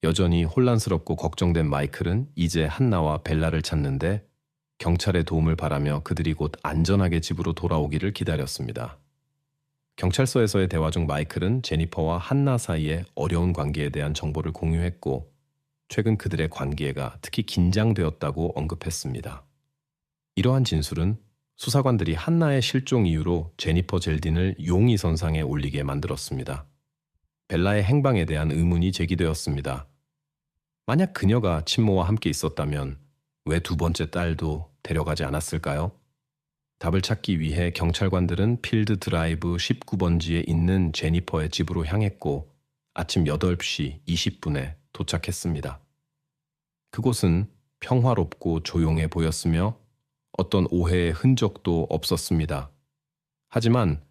여전히 혼란스럽고 걱정된 마이클은 이제 한나와 벨라를 찾는데 경찰의 도움을 바라며 그들이 곧 안전하게 집으로 돌아오기를 기다렸습니다. 경찰서에서의 대화 중 마이클은 제니퍼와 한나 사이의 어려운 관계에 대한 정보를 공유했고 최근 그들의 관계가 특히 긴장되었다고 언급했습니다. 이러한 진술은 수사관들이 한나의 실종 이후로 제니퍼 젤딘을 용의 선상에 올리게 만들었습니다. 벨라의 행방에 대한 의문이 제기되었습니다. 만약 그녀가 친모와 함께 있었다면 왜 두 번째 딸도 데려가지 않았을까요? 답을 찾기 위해 경찰관들은 필드 드라이브 19번지에 있는 제니퍼의 집으로 향했고 아침 8시 20분에 도착했습니다. 그곳은 평화롭고 조용해 보였으며 어떤 오해의 흔적도 없었습니다. 하지만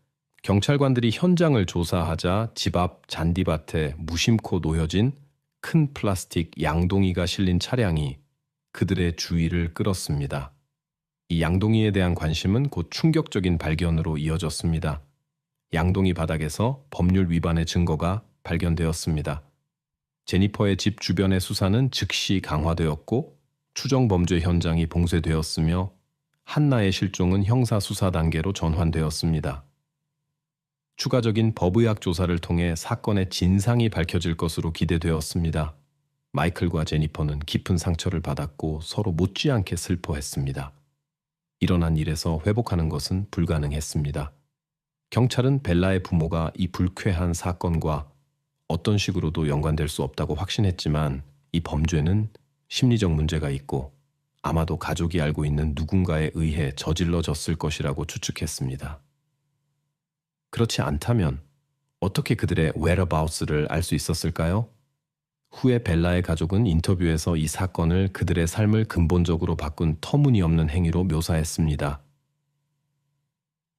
경찰관들이 현장을 조사하자 집 앞 잔디밭에 무심코 놓여진 큰 플라스틱 양동이가 실린 차량이 그들의 주의를 끌었습니다. 이 양동이에 대한 관심은 곧 충격적인 발견으로 이어졌습니다. 양동이 바닥에서 법률 위반의 증거가 발견되었습니다. 제니퍼의 집 주변의 수사는 즉시 강화되었고 추정 범죄 현장이 봉쇄되었으며 한나의 실종은 형사 수사 단계로 전환되었습니다. 추가적인 법의학 조사를 통해 사건의 진상이 밝혀질 것으로 기대되었습니다. 마이클과 제니퍼는 깊은 상처를 받았고 서로 못지않게 슬퍼했습니다. 일어난 일에서 회복하는 것은 불가능했습니다. 경찰은 벨라의 부모가 이 불쾌한 사건과 어떤 식으로도 연관될 수 없다고 확신했지만 이 범죄는 심리적 문제가 있고 아마도 가족이 알고 있는 누군가에 의해 저질러졌을 것이라고 추측했습니다. 그렇지 않다면 어떻게 그들의 whereabouts를 알 수 있었을까요? 후에 벨라의 가족은 인터뷰에서 이 사건을 그들의 삶을 근본적으로 바꾼 터무니없는 행위로 묘사했습니다.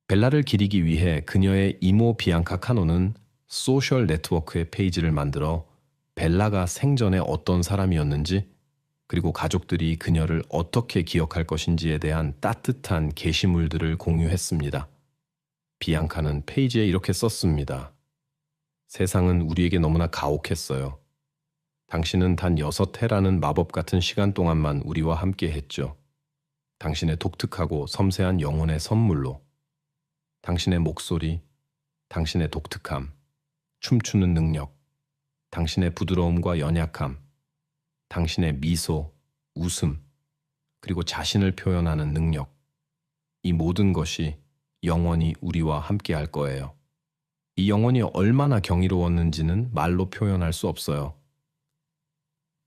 벨라를 기리기 위해 그녀의 이모 비앙카 카노는 소셜 네트워크의 페이지를 만들어 벨라가 생전에 어떤 사람이었는지 그리고 가족들이 그녀를 어떻게 기억할 것인지에 대한 따뜻한 게시물들을 공유했습니다. 비앙카는 페이지에 이렇게 썼습니다. 세상은 우리에게 너무나 가혹했어요. 당신은 단 6해라는 마법 같은 시간 동안만 우리와 함께 했죠. 당신의 독특하고 섬세한 영혼의 선물로. 당신의 목소리, 당신의 독특함, 춤추는 능력, 당신의 부드러움과 연약함, 당신의 미소, 웃음, 그리고 자신을 표현하는 능력. 이 모든 것이 영원히 우리와 함께 할 거예요. 이 영혼이 얼마나 경이로웠는지는 말로 표현할 수 없어요.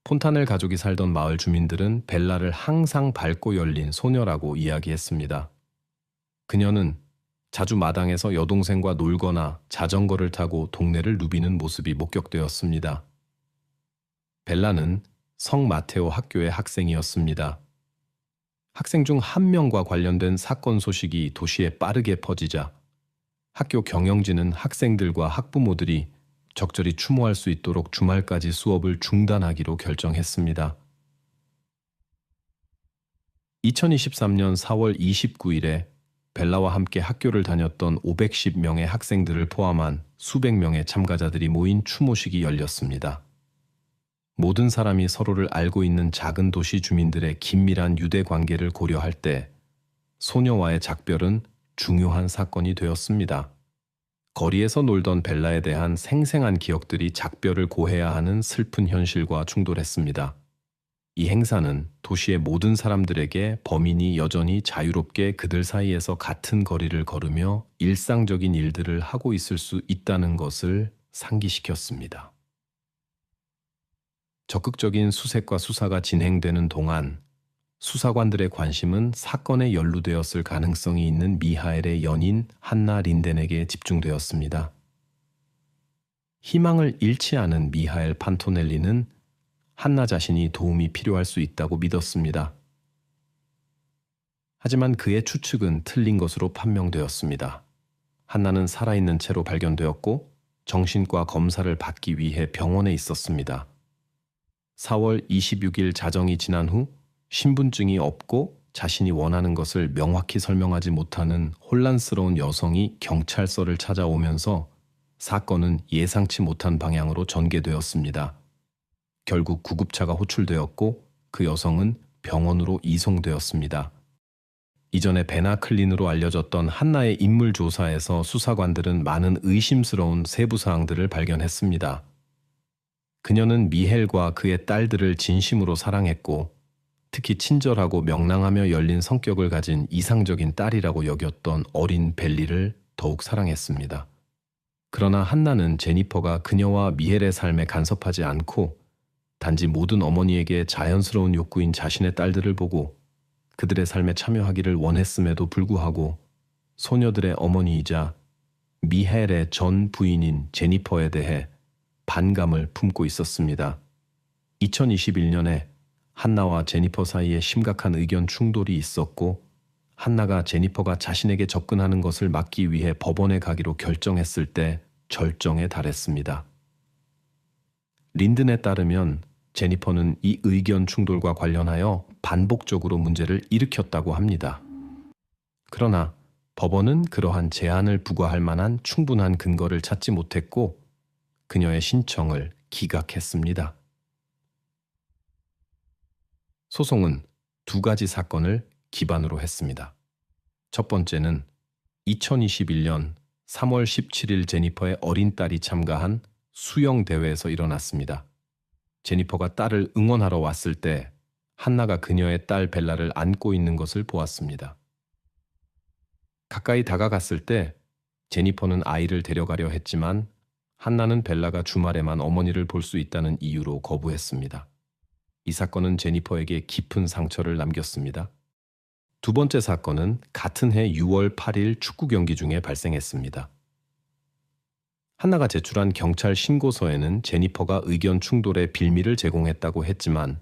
폰타넬 가족이 살던 마을 주민들은 벨라를 항상 밝고 열린 소녀라고 이야기했습니다. 그녀는 자주 마당에서 여동생과 놀거나 자전거를 타고 동네를 누비는 모습이 목격되었습니다. 벨라는 성 마테오 학교의 학생이었습니다. 학생 중 한 명과 관련된 사건 소식이 도시에 빠르게 퍼지자 학교 경영진은 학생들과 학부모들이 적절히 추모할 수 있도록 주말까지 수업을 중단하기로 결정했습니다. 2023년 4월 29일에 벨라와 함께 학교를 다녔던 510명의 학생들을 포함한 수백 명의 참가자들이 모인 추모식이 열렸습니다. 모든 사람이 서로를 알고 있는 작은 도시 주민들의 긴밀한 유대 관계를 고려할 때 소녀와의 작별은 중요한 사건이 되었습니다. 거리에서 놀던 벨라에 대한 생생한 기억들이 작별을 고해야 하는 슬픈 현실과 충돌했습니다. 이 행사는 도시의 모든 사람들에게 범인이 여전히 자유롭게 그들 사이에서 같은 거리를 걸으며 일상적인 일들을 하고 있을 수 있다는 것을 상기시켰습니다. 적극적인 수색과 수사가 진행되는 동안 수사관들의 관심은 사건에 연루되었을 가능성이 있는 미하엘의 연인 한나 린덴에게 집중되었습니다. 희망을 잃지 않은 미하엘 판토넬리는 한나 자신이 도움이 필요할 수 있다고 믿었습니다. 하지만 그의 추측은 틀린 것으로 판명되었습니다. 한나는 살아있는 채로 발견되었고 정신과 검사를 받기 위해 병원에 있었습니다. 4월 26일 자정이 지난 후 신분증이 없고 자신이 원하는 것을 명확히 설명하지 못하는 혼란스러운 여성이 경찰서를 찾아오면서 사건은 예상치 못한 방향으로 전개되었습니다. 결국 구급차가 호출되었고 그 여성은 병원으로 이송되었습니다. 이전에 베나클린으로 알려졌던 한나의 인물 조사에서 수사관들은 많은 의심스러운 세부 사항들을 발견했습니다. 그녀는 미헬과 그의 딸들을 진심으로 사랑했고 특히 친절하고 명랑하며 열린 성격을 가진 이상적인 딸이라고 여겼던 어린 벨리를 더욱 사랑했습니다. 그러나 한나는 제니퍼가 그녀와 미헬의 삶에 간섭하지 않고 단지 모든 어머니에게 자연스러운 욕구인 자신의 딸들을 보고 그들의 삶에 참여하기를 원했음에도 불구하고 소녀들의 어머니이자 미헬의 전 부인인 제니퍼에 대해 반감을 품고 있었습니다. 2021년에 한나와 제니퍼 사이에 심각한 의견 충돌이 있었고 한나가 제니퍼가 자신에게 접근하는 것을 막기 위해 법원에 가기로 결정했을 때 절정에 달했습니다. 린든에 따르면 제니퍼는 이 의견 충돌과 관련하여 반복적으로 문제를 일으켰다고 합니다. 그러나 법원은 그러한 제한을 부과할 만한 충분한 근거를 찾지 못했고 그녀의 신청을 기각했습니다. 소송은 두 가지 사건을 기반으로 했습니다. 첫 번째는 2021년 3월 17일 제니퍼의 어린 딸이 참가한 수영 대회에서 일어났습니다. 제니퍼가 딸을 응원하러 왔을 때 한나가 그녀의 딸 벨라를 안고 있는 것을 보았습니다. 가까이 다가갔을 때 제니퍼는 아이를 데려가려 했지만 한나는 벨라가 주말에만 어머니를 볼 수 있다는 이유로 거부했습니다. 이 사건은 제니퍼에게 깊은 상처를 남겼습니다. 두 번째 사건은 같은 해 6월 8일 축구 경기 중에 발생했습니다. 한나가 제출한 경찰 신고서에는 제니퍼가 의견 충돌의 빌미를 제공했다고 했지만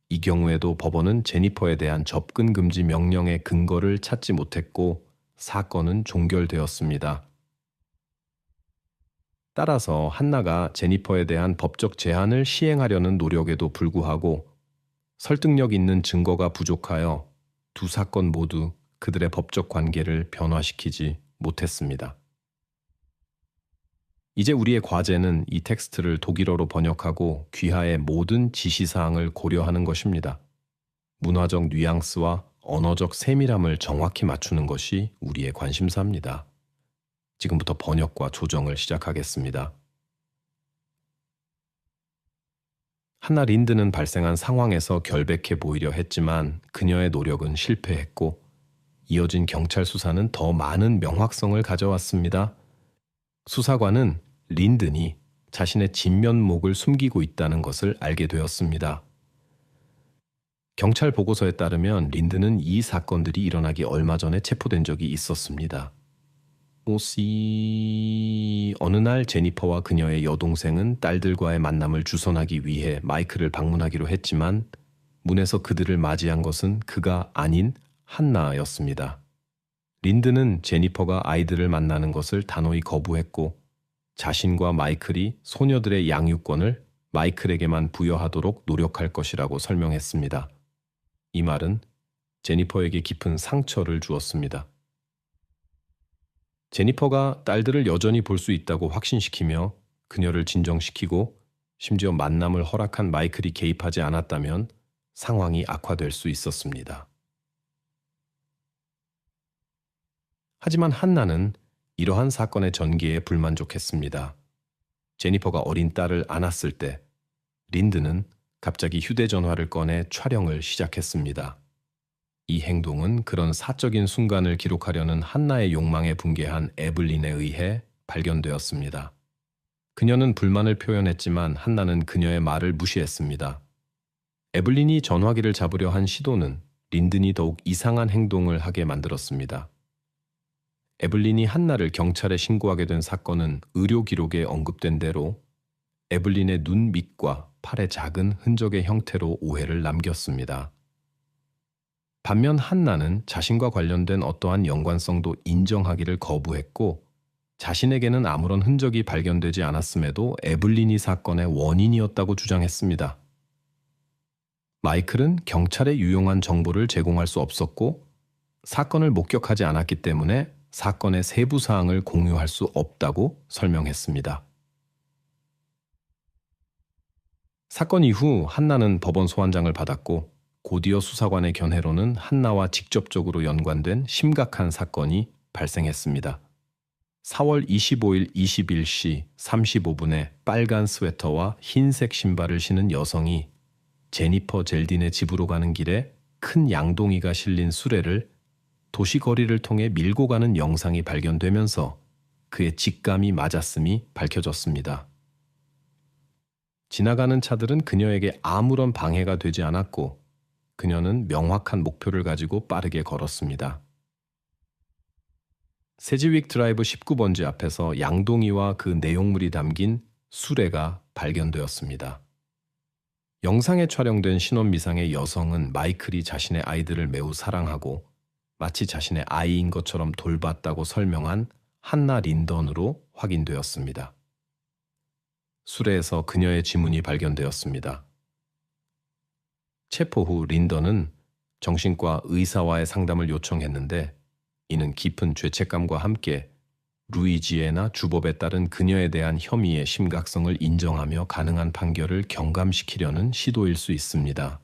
이 경우에도 법원은 제니퍼에 대한 접근 금지 명령의 근거를 찾지 못했고 사건은 종결되었습니다. 따라서 한나가 제니퍼에 대한 법적 제한을 시행하려는 노력에도 불구하고 설득력 있는 증거가 부족하여 두 사건 모두 그들의 법적 관계를 변화시키지 못했습니다. 이제 우리의 과제는 이 텍스트를 독일어로 번역하고 귀하의 모든 지시사항을 고려하는 것입니다. 문화적 뉘앙스와 언어적 세밀함을 정확히 맞추는 것이 우리의 관심사입니다. 지금부터 번역과 조정을 시작하겠습니다. 한나 린드는 발생한 상황에서 결백해 보이려 했지만 그녀의 노력은 실패했고 이어진 경찰 수사는 더 많은 명확성을 가져왔습니다. 수사관은 린든이 자신의 진면목을 숨기고 있다는 것을 알게 되었습니다. 경찰 보고서에 따르면 린든은 이 사건들이 일어나기 얼마 전에 체포된 적이 있었습니다. 어느 날 제니퍼와 그녀의 여동생은 딸들과의 만남을 주선하기 위해 마이클을 방문하기로 했지만 문에서 그들을 맞이한 것은 그가 아닌 한나였습니다. 린드는 제니퍼가 아이들을 만나는 것을 단호히 거부했고 자신과 마이클이 소녀들의 양육권을 마이클에게만 부여하도록 노력할 것이라고 설명했습니다. 이 말은 제니퍼에게 깊은 상처를 주었습니다. 제니퍼가 딸들을 여전히 볼 수 있다고 확신시키며 그녀를 진정시키고 심지어 만남을 허락한 마이클이 개입하지 않았다면 상황이 악화될 수 있었습니다. 하지만 한나는 이러한 사건의 전개에 불만족했습니다. 제니퍼가 어린 딸을 안았을 때 린드는 갑자기 휴대전화를 꺼내 촬영을 시작했습니다. 이 행동은 그런 사적인 순간을 기록하려는 한나의 욕망에 붕괴한 에블린에 의해 발견되었습니다. 그녀는 불만을 표현했지만 한나는 그녀의 말을 무시했습니다. 에블린이 전화기를 잡으려 한 시도는 린든이 더욱 이상한 행동을 하게 만들었습니다. 에블린이 한나를 경찰에 신고하게 된 사건은 의료 기록에 언급된 대로 에블린의 눈 밑과 팔의 작은 흔적의 형태로 오해를 남겼습니다. 반면 한나는 자신과 관련된 어떠한 연관성도 인정하기를 거부했고 자신에게는 아무런 흔적이 발견되지 않았음에도 에블린이 사건의 원인이었다고 주장했습니다. 마이클은 경찰에 유용한 정보를 제공할 수 없었고 사건을 목격하지 않았기 때문에 사건의 세부 사항을 공유할 수 없다고 설명했습니다. 사건 이후 한나는 법원 소환장을 받았고 곧이어 수사관의 견해로는 한나와 직접적으로 연관된 심각한 사건이 발생했습니다. 4월 25일 21시 35분에 빨간 스웨터와 흰색 신발을 신은 여성이 제니퍼 젤딘의 집으로 가는 길에 큰 양동이가 실린 수레를 도시거리를 통해 밀고 가는 영상이 발견되면서 그의 직감이 맞았음이 밝혀졌습니다. 지나가는 차들은 그녀에게 아무런 방해가 되지 않았고 그녀는 명확한 목표를 가지고 빠르게 걸었습니다. 세지윅 드라이브 19번지 앞에서 양동이와 그 내용물이 담긴 수레가 발견되었습니다. 영상에 촬영된 신원미상의 여성은 마이클이 자신의 아이들을 매우 사랑하고 마치 자신의 아이인 것처럼 돌봤다고 설명한 한나 린던으로 확인되었습니다. 수레에서 그녀의 지문이 발견되었습니다. 체포 후 린던은 정신과 의사와의 상담을 요청했는데 이는 깊은 죄책감과 함께 루이지애나 주법에 따른 그녀에 대한 혐의의 심각성을 인정하며 가능한 판결을 경감시키려는 시도일 수 있습니다.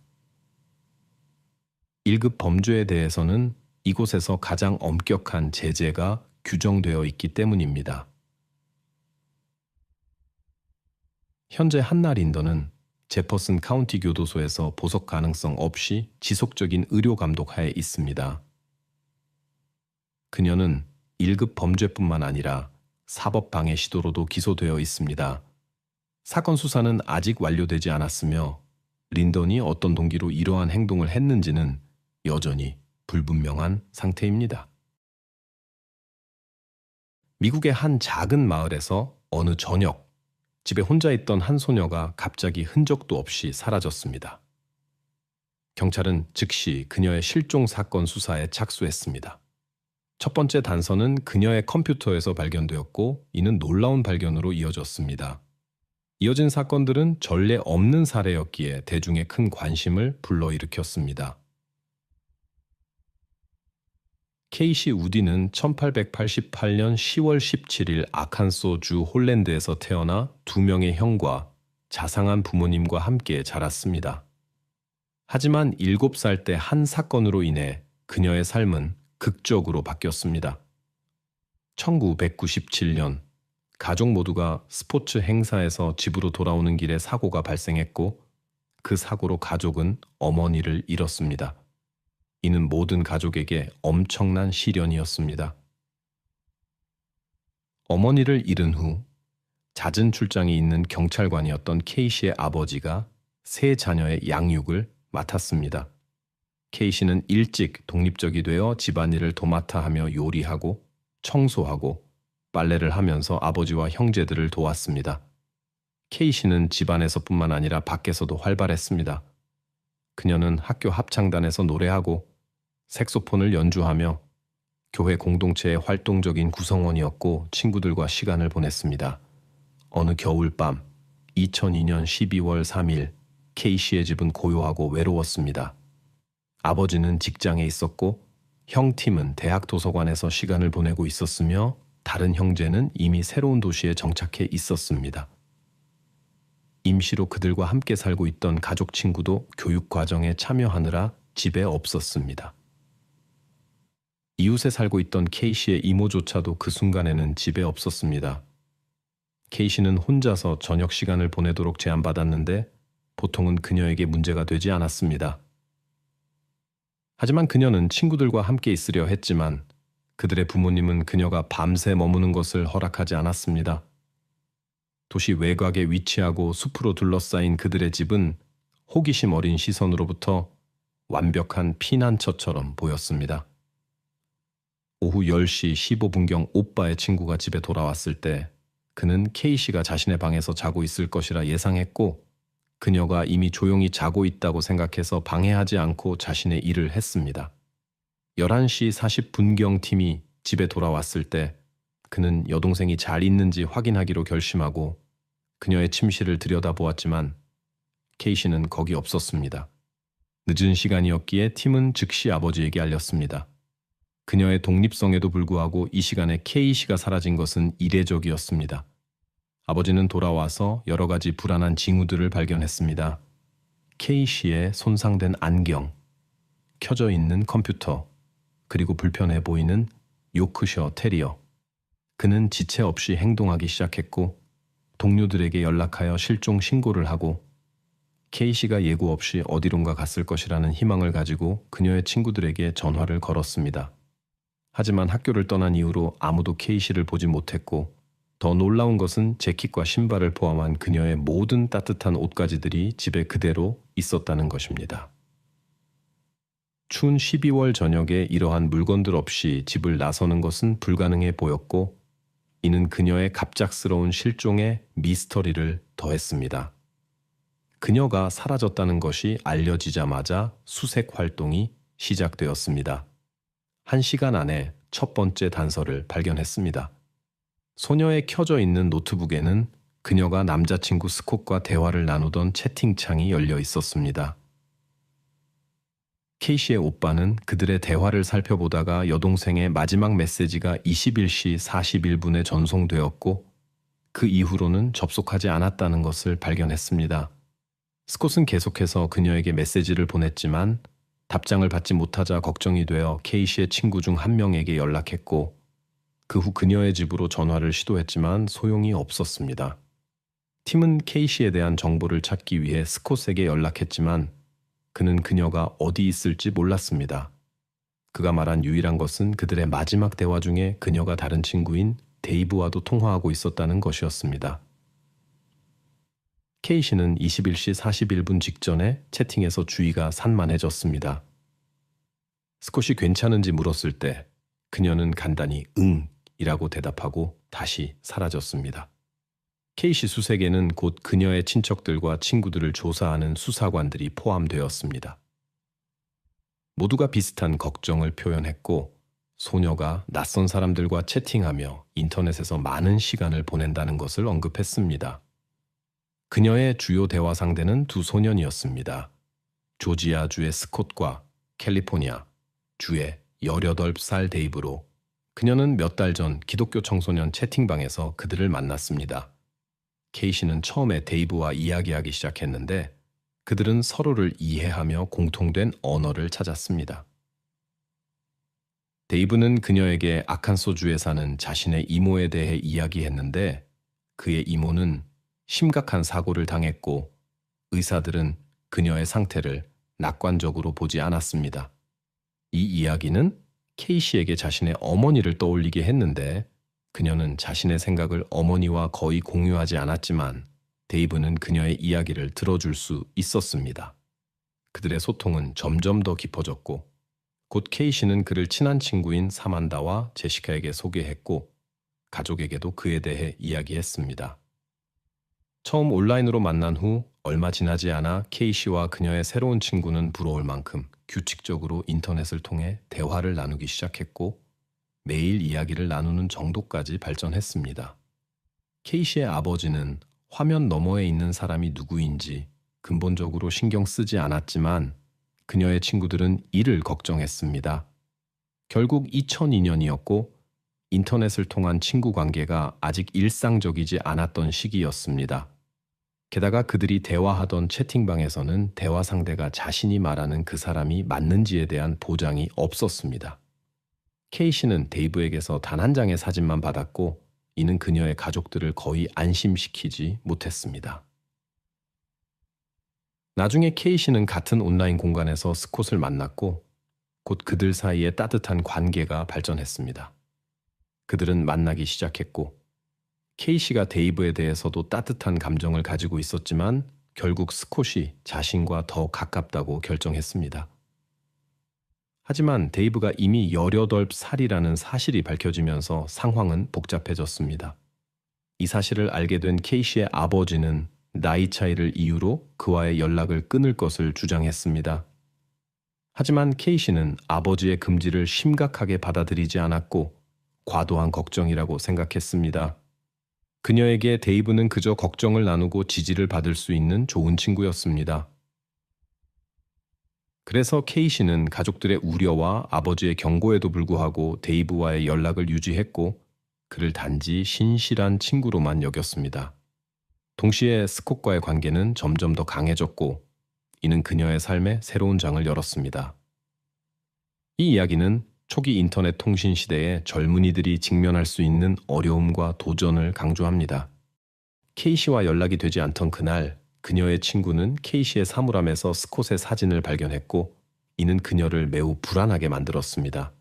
1급 범죄에 대해서는 이곳에서 가장 엄격한 제재가 규정되어 있기 때문입니다. 현재 한나 린던은 제퍼슨 카운티 교도소에서 보석 가능성 없이 지속적인 의료 감독 하에 있습니다. 그녀는 1급 범죄뿐만 아니라 사법방해 시도로도 기소되어 있습니다. 사건 수사는 아직 완료되지 않았으며 린던이 어떤 동기로 이러한 행동을 했는지는 여전히 불분명한 상태입니다. 미국의 한 작은 마을에서 어느 저녁 집에 혼자 있던 한 소녀가 갑자기 흔적도 없이 사라졌습니다. 경찰은 즉시 그녀의 실종 사건 수사에 착수했습니다. 첫 번째 단서는 그녀의 컴퓨터에서 발견되었고 이는 놀라운 발견으로 이어졌습니다. 이어진 사건들은 전례 없는 사례였기에 대중의 큰 관심을 불러일으켰습니다. 케이시 우디는 1888년 10월 17일 아칸소주 홀랜드에서 태어나 두 명의 형과 자상한 부모님과 함께 자랐습니다. 하지만 7살 때 한 사건으로 인해 그녀의 삶은 극적으로 바뀌었습니다. 1997년 가족 모두가 스포츠 행사에서 집으로 돌아오는 길에 사고가 발생했고 그 사고로 가족은 어머니를 잃었습니다. 이는 모든 가족에게 엄청난 시련이었습니다. 어머니를 잃은 후 잦은 출장이 있는 경찰관이었던 케이시의 아버지가 세 자녀의 양육을 맡았습니다. 케이시는 일찍 독립적이 되어 집안일을 도맡아 하며 요리하고 청소하고 빨래를 하면서 아버지와 형제들을 도왔습니다. 케이시는 집안에서뿐만 아니라 밖에서도 활발했습니다. 그녀는 학교 합창단에서 노래하고 색소폰을 연주하며 교회 공동체의 활동적인 구성원이었고 친구들과 시간을 보냈습니다. 어느 겨울밤 2002년 12월 3일 케이시의 집은 고요하고 외로웠습니다. 아버지는 직장에 있었고 형 팀은 대학 도서관에서 시간을 보내고 있었으며 다른 형제는 이미 새로운 도시에 정착해 있었습니다. 임시로 그들과 함께 살고 있던 가족 친구도 교육 과정에 참여하느라 집에 없었습니다. 이웃에 살고 있던 케이시의 이모조차도 그 순간에는 집에 없었습니다. 케이시는 혼자서 저녁 시간을 보내도록 제안받았는데 보통은 그녀에게 문제가 되지 않았습니다. 하지만 그녀는 친구들과 함께 있으려 했지만 그들의 부모님은 그녀가 밤새 머무는 것을 허락하지 않았습니다. 도시 외곽에 위치하고 숲으로 둘러싸인 그들의 집은 호기심 어린 시선으로부터 완벽한 피난처처럼 보였습니다. 오후 10시 15분경 오빠의 친구가 집에 돌아왔을 때 그는 케이시가 자신의 방에서 자고 있을 것이라 예상했고 그녀가 이미 조용히 자고 있다고 생각해서 방해하지 않고 자신의 일을 했습니다. 11시 40분경 팀이 집에 돌아왔을 때 그는 여동생이 잘 있는지 확인하기로 결심하고 그녀의 침실을 들여다보았지만 케이시는 거기 없었습니다. 늦은 시간이었기에 팀은 즉시 아버지에게 알렸습니다. 그녀의 독립성에도 불구하고 이 시간에 케이시가 사라진 것은 이례적이었습니다. 아버지는 돌아와서 여러 가지 불안한 징후들을 발견했습니다. 케이시의 손상된 안경, 켜져 있는 컴퓨터, 그리고 불편해 보이는 요크셔 테리어. 그는 지체 없이 행동하기 시작했고 동료들에게 연락하여 실종 신고를 하고 케이시가 예고 없이 어디론가 갔을 것이라는 희망을 가지고 그녀의 친구들에게 전화를 걸었습니다. 하지만 학교를 떠난 이후로 아무도 케이시를 보지 못했고 더 놀라운 것은 재킷과 신발을 포함한 그녀의 모든 따뜻한 옷가지들이 집에 그대로 있었다는 것입니다. 추운 12월 저녁에 이러한 물건들 없이 집을 나서는 것은 불가능해 보였고 이는 그녀의 갑작스러운 실종에 미스터리를 더했습니다. 그녀가 사라졌다는 것이 알려지자마자 수색 활동이 시작되었습니다. 1시간 안에 첫 번째 단서를 발견했습니다. 소녀의 켜져 있는 노트북에는 그녀가 남자친구 스콧과 대화를 나누던 채팅창이 열려 있었습니다. 케이시의 오빠는 그들의 대화를 살펴보다가 여동생의 마지막 메시지가 21시 41분에 전송되었고 그 이후로는 접속하지 않았다는 것을 발견했습니다. 스콧은 계속해서 그녀에게 메시지를 보냈지만 답장을 받지 못하자 걱정이 되어 케이시의 친구 중 한 명에게 연락했고 그 후 그녀의 집으로 전화를 시도했지만 소용이 없었습니다. 팀은 케이시에 대한 정보를 찾기 위해 스콧에게 연락했지만 그는 그녀가 어디 있을지 몰랐습니다. 그가 말한 유일한 것은 그들의 마지막 대화 중에 그녀가 다른 친구인 데이브와도 통화하고 있었다는 것이었습니다. 케이시는 21시 41분 직전에 채팅에서 주의가 산만해졌습니다. 스콧이 괜찮은지 물었을 때 그녀는 간단히 응 이라고 대답하고 다시 사라졌습니다. 케이시 수색에는 곧 그녀의 친척들과 친구들을 조사하는 수사관들이 포함되었습니다. 모두가 비슷한 걱정을 표현했고 소녀가 낯선 사람들과 채팅하며 인터넷에서 많은 시간을 보낸다는 것을 언급했습니다. 그녀의 주요 대화 상대는 두 소년이었습니다. 조지아주의 스콧과 캘리포니아 주의 18살 데이브로 그녀는 몇 달 전 기독교 청소년 채팅방에서 그들을 만났습니다. 케이시는 처음에 데이브와 이야기하기 시작했는데 그들은 서로를 이해하며 공통된 언어를 찾았습니다. 데이브는 그녀에게 아칸소주에 사는 자신의 이모에 대해 이야기했는데 그의 이모는 심각한 사고를 당했고 의사들은 그녀의 상태를 낙관적으로 보지 않았습니다. 이 이야기는 케이시에게 자신의 어머니를 떠올리게 했는데 그녀는 자신의 생각을 어머니와 거의 공유하지 않았지만 데이브는 그녀의 이야기를 들어줄 수 있었습니다. 그들의 소통은 점점 더 깊어졌고 곧 케이시는 그를 친한 친구인 사만다와 제시카에게 소개했고 가족에게도 그에 대해 이야기했습니다. 처음 온라인으로 만난 후 얼마 지나지 않아 케이시와 그녀의 새로운 친구는 부러울 만큼 규칙적으로 인터넷을 통해 대화를 나누기 시작했고 매일 이야기를 나누는 정도까지 발전했습니다. 케이시의 아버지는 화면 너머에 있는 사람이 누구인지 근본적으로 신경 쓰지 않았지만 그녀의 친구들은 이를 걱정했습니다. 결국 2002년이었고 인터넷을 통한 친구 관계가 아직 일상적이지 않았던 시기였습니다. 게다가 그들이 대화하던 채팅방에서는 대화 상대가 자신이 말하는 그 사람이 맞는지에 대한 보장이 없었습니다. 케이시는 데이브에게서 단 한 장의 사진만 받았고 이는 그녀의 가족들을 거의 안심시키지 못했습니다. 나중에 케이시는 같은 온라인 공간에서 스콧을 만났고 곧 그들 사이에 따뜻한 관계가 발전했습니다. 그들은 만나기 시작했고 케이시가 데이브에 대해서도 따뜻한 감정을 가지고 있었지만 결국 스콧이 자신과 더 가깝다고 결정했습니다. 하지만 데이브가 이미 18살이라는 사실이 밝혀지면서 상황은 복잡해졌습니다. 이 사실을 알게 된 케이시의 아버지는 나이 차이를 이유로 그와의 연락을 끊을 것을 주장했습니다. 하지만 케이시는 아버지의 금지를 심각하게 받아들이지 않았고 과도한 걱정이라고 생각했습니다. 그녀에게 데이브는 그저 걱정을 나누고 지지를 받을 수 있는 좋은 친구였습니다. 그래서 케이시는 가족들의 우려와 아버지의 경고에도 불구하고 데이브와의 연락을 유지했고 그를 단지 신실한 친구로만 여겼습니다. 동시에 스콧과의 관계는 점점 더 강해졌고 이는 그녀의 삶에 새로운 장을 열었습니다. 이 이야기는 초기 인터넷 통신 시대에 젊은이들이 직면할 수 있는 어려움과 도전을 강조합니다. 케이시와 연락이 되지 않던 그날 그녀의 친구는 케이시의 사물함에서 스콧의 사진을 발견했고 이는 그녀를 매우 불안하게 만들었습니다.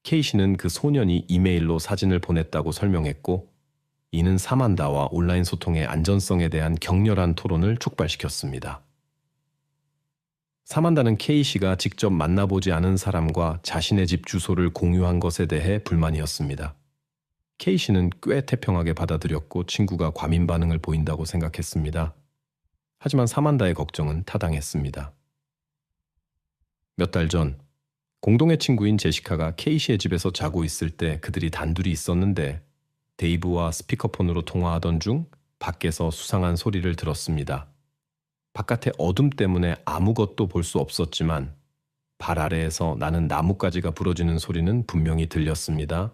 케이시는 그 소년이 이메일로 사진을 보냈다고 설명했고 이는 사만다와 온라인 소통의 안전성에 대한 격렬한 토론을 촉발시켰습니다. 사만다는 케이시가 직접 만나보지 않은 사람과 자신의 집 주소를 공유한 것에 대해 불만이었습니다. 케이시는 꽤 태평하게 받아들였고 친구가 과민 반응을 보인다고 생각했습니다. 하지만 사만다의 걱정은 타당했습니다. 몇 달 전 공동의 친구인 제시카가 케이시의 집에서 자고 있을 때 그들이 단둘이 있었는데 데이브와 스피커폰으로 통화하던 중 밖에서 수상한 소리를 들었습니다. 바깥의 어둠 때문에 아무것도 볼 수 없었지만 발 아래에서 나는 나뭇가지가 부러지는 소리는 분명히 들렸습니다.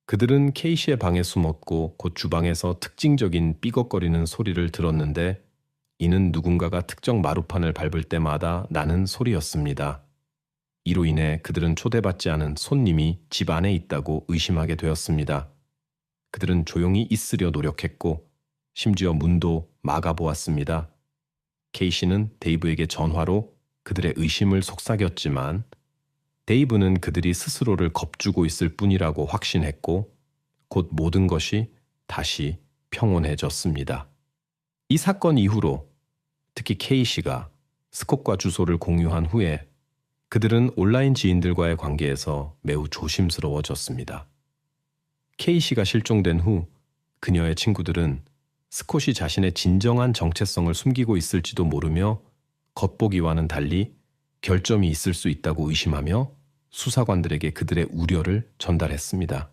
그들은 케이시의 방에 숨었고 곧 주방에서 특징적인 삐걱거리는 소리를 들었는데 이는 누군가가 특정 마루판을 밟을 때마다 나는 소리였습니다. 이로 인해 그들은 초대받지 않은 손님이 집 안에 있다고 의심하게 되었습니다. 그들은 조용히 있으려 노력했고 심지어 문도 막아보았습니다. 케이시는 데이브에게 전화로 그들의 의심을 속삭였지만 데이브는 그들이 스스로를 겁주고 있을 뿐이라고 확신했고 곧 모든 것이 다시 평온해졌습니다. 이 사건 이후로 특히 케이시가 스콧과 주소를 공유한 후에 그들은 온라인 지인들과의 관계에서 매우 조심스러워졌습니다. 케이시가 실종된 후 그녀의 친구들은 스콧이 자신의 진정한 정체성을 숨기고 있을지도 모르며 겉보기와는 달리 결점이 있을 수 있다고 의심하며 수사관들에게 그들의 우려를 전달했습니다.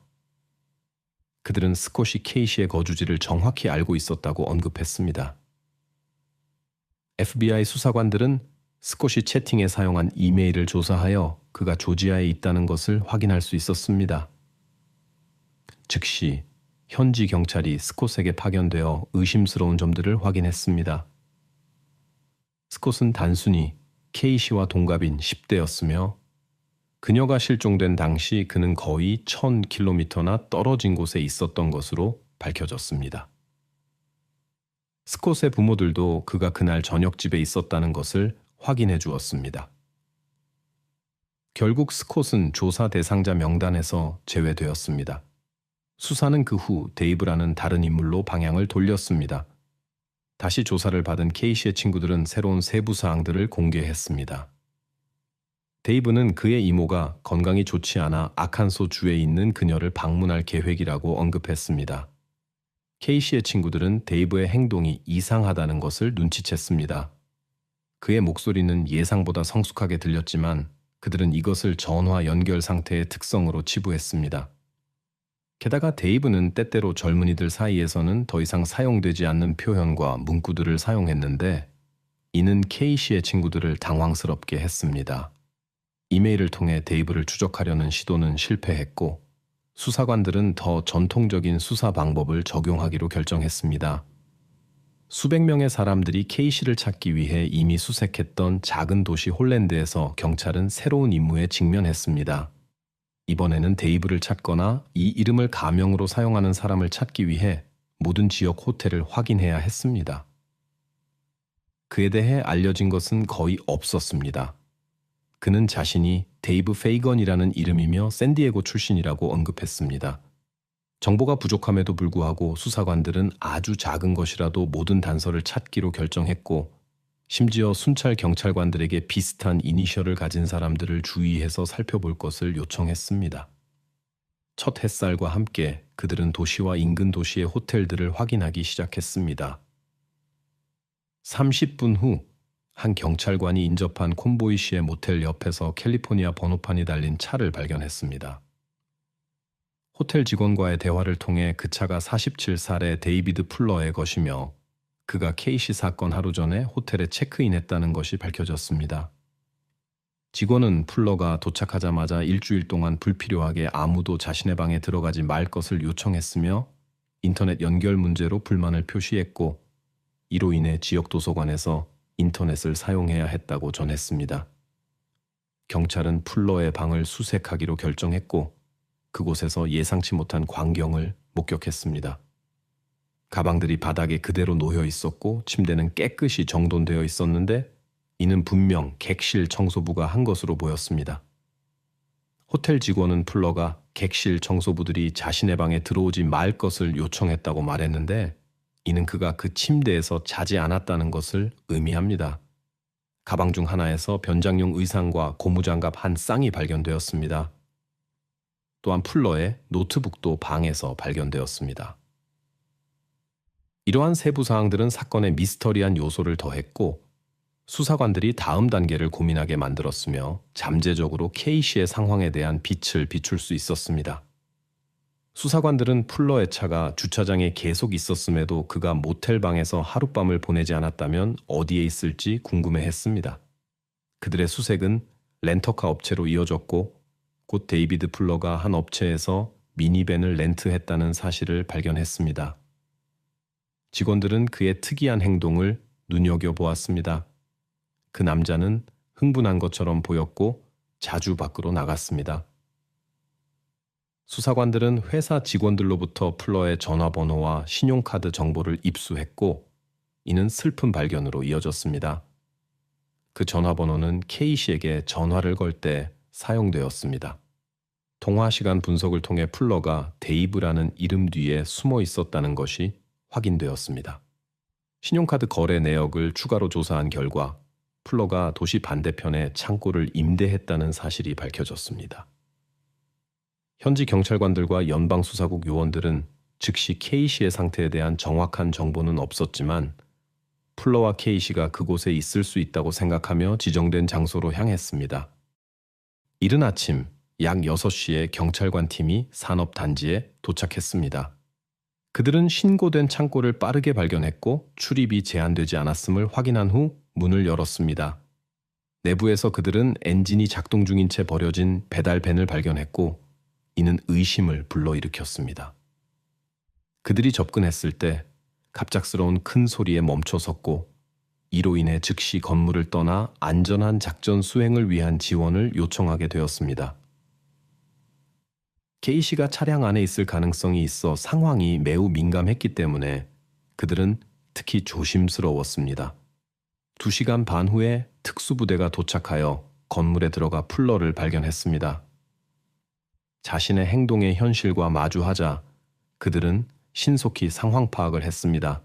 그들은 스콧이 케이시의 거주지를 정확히 알고 있었다고 언급했습니다. FBI 수사관들은 스콧이 채팅에 사용한 이메일을 조사하여 그가 조지아에 있다는 것을 확인할 수 있었습니다. 즉시 현지 경찰이 스콧에게 파견되어 의심스러운 점들을 확인했습니다. 스콧은 단순히 케이시와 동갑인 10대였으며 그녀가 실종된 당시 그는 거의 1000km나 떨어진 곳에 있었던 것으로 밝혀졌습니다. 스콧의 부모들도 그가 그날 저녁집에 있었다는 것을 확인해 주었습니다. 결국 스콧은 조사 대상자 명단에서 제외되었습니다. 수사는 그 후 데이브라는 다른 인물로 방향을 돌렸습니다. 다시 조사를 받은 케이시의 친구들은 새로운 세부 사항들을 공개했습니다. 데이브는 그의 이모가 건강이 좋지 않아 아칸소 주에 있는 그녀를 방문할 계획이라고 언급했습니다. 케이시의 친구들은 데이브의 행동이 이상하다는 것을 눈치챘습니다. 그의 목소리는 예상보다 성숙하게 들렸지만 그들은 이것을 전화 연결 상태의 특성으로 치부했습니다. 게다가 데이브는 때때로 젊은이들 사이에서는 더 이상 사용되지 않는 표현과 문구들을 사용했는데 이는 케이시의 친구들을 당황스럽게 했습니다. 이메일을 통해 데이브를 추적하려는 시도는 실패했고 수사관들은 더 전통적인 수사 방법을 적용하기로 결정했습니다. 수백 명의 사람들이 케이시를 찾기 위해 이미 수색했던 작은 도시 홀랜드에서 경찰은 새로운 임무에 직면했습니다. 이번에는 데이브를 찾거나 이 이름을 가명으로 사용하는 사람을 찾기 위해 모든 지역 호텔을 확인해야 했습니다. 그에 대해 알려진 것은 거의 없었습니다. 그는 자신이 데이브 페이건이라는 이름이며 샌디에고 출신이라고 언급했습니다. 정보가 부족함에도 불구하고 수사관들은 아주 작은 것이라도 모든 단서를 찾기로 결정했고 심지어 순찰 경찰관들에게 비슷한 이니셜을 가진 사람들을 주의해서 살펴볼 것을 요청했습니다. 첫 햇살과 함께 그들은 도시와 인근 도시의 호텔들을 확인하기 시작했습니다. 30분 후 한 경찰관이 인접한 콘보이시의 모텔 옆에서 캘리포니아 번호판이 달린 차를 발견했습니다. 호텔 직원과의 대화를 통해 그 차가 47살의 데이비드 풀러의 것이며 그가 케이시 사건 하루 전에 호텔에 체크인했다는 것이 밝혀졌습니다. 직원은 풀러가 도착하자마자 일주일 동안 불필요하게 아무도 자신의 방에 들어가지 말 것을 요청했으며 인터넷 연결 문제로 불만을 표시했고 이로 인해 지역 도서관에서 인터넷을 사용해야 했다고 전했습니다. 경찰은 풀러의 방을 수색하기로 결정했고 그곳에서 예상치 못한 광경을 목격했습니다. 가방들이 바닥에 그대로 놓여 있었고 침대는 깨끗이 정돈되어 있었는데 이는 분명 객실 청소부가 한 것으로 보였습니다. 호텔 직원은 풀러가 객실 청소부들이 자신의 방에 들어오지 말 것을 요청했다고 말했는데 이는 그가 그 침대에서 자지 않았다는 것을 의미합니다. 가방 중 하나에서 변장용 의상과 고무장갑 한 쌍이 발견되었습니다. 또한 풀러의 노트북도 방에서 발견되었습니다. 이러한 세부 사항들은 사건에 미스터리한 요소를 더했고 수사관들이 다음 단계를 고민하게 만들었으며 잠재적으로 케이시의 상황에 대한 빛을 비출 수 있었습니다. 수사관들은 풀러의 차가 주차장에 계속 있었음에도 그가 모텔 방에서 하룻밤을 보내지 않았다면 어디에 있을지 궁금해했습니다. 그들의 수색은 렌터카 업체로 이어졌고 곧 데이비드 풀러가 한 업체에서 미니밴을 렌트했다는 사실을 발견했습니다. 직원들은 그의 특이한 행동을 눈여겨보았습니다. 그 남자는 흥분한 것처럼 보였고 자주 밖으로 나갔습니다. 수사관들은 회사 직원들로부터 풀러의 전화번호와 신용카드 정보를 입수했고 이는 슬픈 발견으로 이어졌습니다. 그 전화번호는 케이시에게 전화를 걸 때 사용되었습니다. 통화 시간 분석을 통해 풀러가 데이브라는 이름 뒤에 숨어 있었다는 것이 확인되었습니다. 신용카드 거래 내역을 추가로 조사한 결과 풀러가 도시 반대편에 창고를 임대했다는 사실이 밝혀졌습니다. 현지 경찰관들과 연방수사국 요원들은 즉시 케이시의 상태에 대한 정확한 정보는 없었지만 풀러와 케이시가 그곳에 있을 수 있다고 생각하며 지정된 장소로 향했습니다. 이른 아침 약 6시에 경찰관 팀이 산업단지에 도착했습니다. 그들은 신고된 창고를 빠르게 발견했고 출입이 제한되지 않았음을 확인한 후 문을 열었습니다. 내부에서 그들은 엔진이 작동 중인 채 버려진 배달밴을 발견했고 이는 의심을 불러일으켰습니다. 그들이 접근했을 때 갑작스러운 큰 소리에 멈춰섰고 이로 인해 즉시 건물을 떠나 안전한 작전 수행을 위한 지원을 요청하게 되었습니다. 케이시가 차량 안에 있을 가능성이 있어 상황이 매우 민감했기 때문에 그들은 특히 조심스러웠습니다. 2시간 반 후에 특수부대가 도착하여 건물에 들어가 풀러를 발견했습니다. 자신의 행동의 현실과 마주하자 그들은 신속히 상황 파악을 했습니다.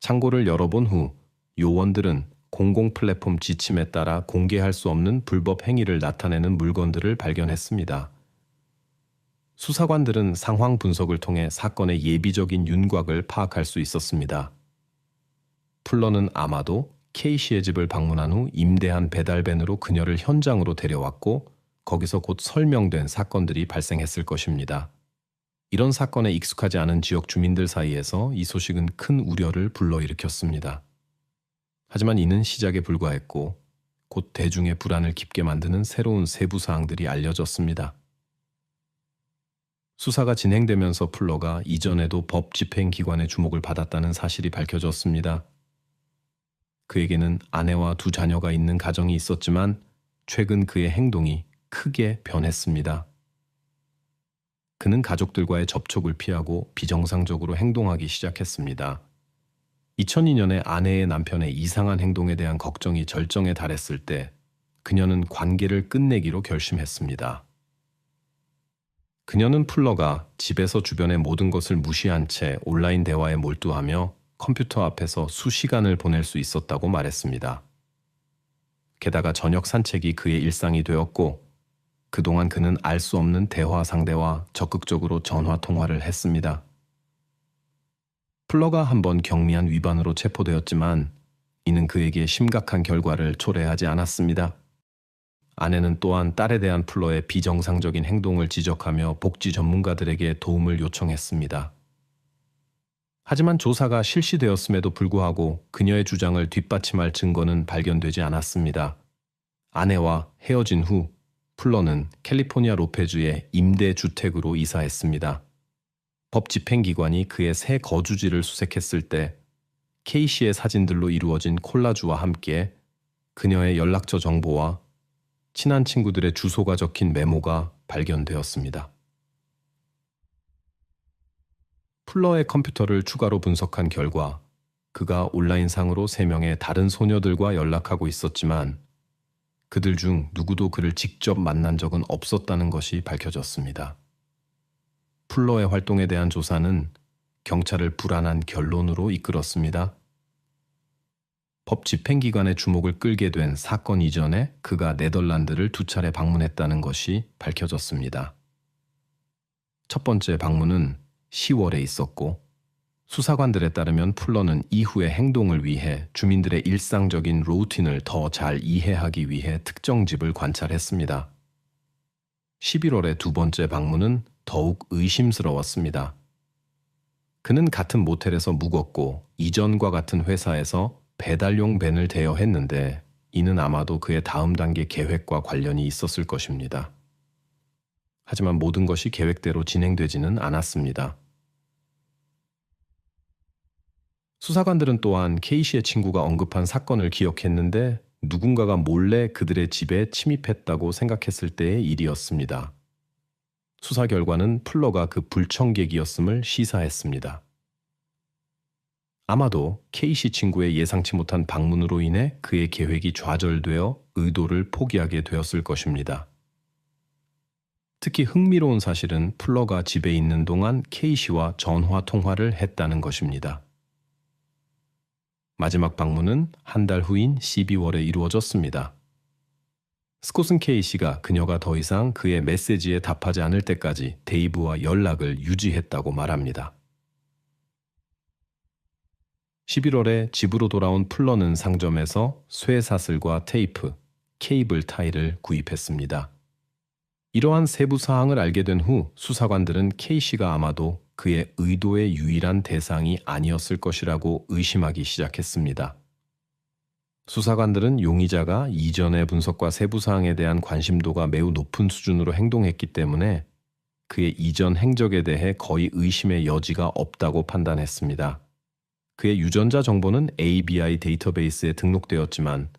창고를 열어본 후 요원들은 공공 플랫폼 지침에 따라 공개할 수 없는 불법 행위를 나타내는 물건들을 발견했습니다. 수사관들은 상황 분석을 통해 사건의 예비적인 윤곽을 파악할 수 있었습니다. 풀러는 아마도 케이시의 집을 방문한 후 임대한 배달밴으로 그녀를 현장으로 데려왔고 거기서 곧 설명된 사건들이 발생했을 것입니다. 이런 사건에 익숙하지 않은 지역 주민들 사이에서 이 소식은 큰 우려를 불러일으켰습니다. 하지만 이는 시작에 불과했고 곧 대중의 불안을 깊게 만드는 새로운 세부 사항들이 알려졌습니다. 수사가 진행되면서 풀러가 이전에도 법 집행기관의 주목을 받았다는 사실이 밝혀졌습니다. 그에게는 아내와 2 자녀가 있는 가정이 있었지만 최근 그의 행동이 크게 변했습니다. 그는 가족들과의 접촉을 피하고 비정상적으로 행동하기 시작했습니다. 2002년에 아내의 남편의 이상한 행동에 대한 걱정이 절정에 달했을 때 그녀는 관계를 끝내기로 결심했습니다. 그녀는 풀러가 집에서 주변의 모든 것을 무시한 채 온라인 대화에 몰두하며 컴퓨터 앞에서 수시간을 보낼 수 있었다고 말했습니다. 게다가 저녁 산책이 그의 일상이 되었고 그동안 그는 알 수 없는 대화 상대와 적극적으로 전화 통화를 했습니다. 풀러가 한번 경미한 위반으로 체포되었지만 이는 그에게 심각한 결과를 초래하지 않았습니다. 아내는 또한 딸에 대한 풀러의 비정상적인 행동을 지적하며 복지 전문가들에게 도움을 요청했습니다. 하지만 조사가 실시되었음에도 불구하고 그녀의 주장을 뒷받침할 증거는 발견되지 않았습니다. 아내와 헤어진 후 풀러는 캘리포니아 로페주의 임대주택으로 이사했습니다. 법 집행기관이 그의 새 거주지를 수색했을 때 케이시의 사진들로 이루어진 콜라주와 함께 그녀의 연락처 정보와 친한 친구들의 주소가 적힌 메모가 발견되었습니다. 풀러의 컴퓨터를 추가로 분석한 결과 그가 온라인상으로 3명의 다른 소녀들과 연락하고 있었지만 그들 중 누구도 그를 직접 만난 적은 없었다는 것이 밝혀졌습니다. 풀러의 활동에 대한 조사는 경찰을 불안한 결론으로 이끌었습니다. 법 집행기관의 주목을 끌게 된 사건 이전에 그가 네덜란드를 2차례 방문했다는 것이 밝혀졌습니다. 첫 번째 방문은 10월에 있었고 수사관들에 따르면 풀러는 이후의 행동을 위해 주민들의 일상적인 루틴을 더 잘 이해하기 위해 특정 집을 관찰했습니다. 11월의 2번째 방문은 더욱 의심스러웠습니다. 그는 같은 모텔에서 묵었고 이전과 같은 회사에서 배달용 밴을 대여했는데 이는 아마도 그의 다음 단계 계획과 관련이 있었을 것입니다. 하지만 모든 것이 계획대로 진행되지는 않았습니다. 수사관들은 또한 케이시의 친구가 언급한 사건을 기억했는데 누군가가 몰래 그들의 집에 침입했다고 생각했을 때의 일이었습니다. 수사 결과는 풀러가 그 불청객이었음을 시사했습니다. 아마도 케이시 친구의 예상치 못한 방문으로 인해 그의 계획이 좌절되어 의도를 포기하게 되었을 것입니다. 특히 흥미로운 사실은 풀러가 집에 있는 동안 케이시와 전화 통화를 했다는 것입니다. 마지막 방문은 한 달 후인 12월에 이루어졌습니다. 스콧은 케이시가 그녀가 더 이상 그의 메시지에 답하지 않을 때까지 데이브와 연락을 유지했다고 말합니다. 11월에 집으로 돌아온 풀러는 상점에서 쇠사슬과 테이프, 케이블 타이를 구입했습니다. 이러한 세부 사항을 알게 된 후 수사관들은 케이시가 아마도 그의 의도의 유일한 대상이 아니었을 것이라고 의심하기 시작했습니다. 수사관들은 용의자가 이전의 분석과 세부 사항에 대한 관심도가 매우 높은 수준으로 행동했기 때문에 그의 이전 행적에 대해 거의 의심의 여지가 없다고 판단했습니다. 그의 유전자 정보는 ABI 데이터베이스에 등록되었지만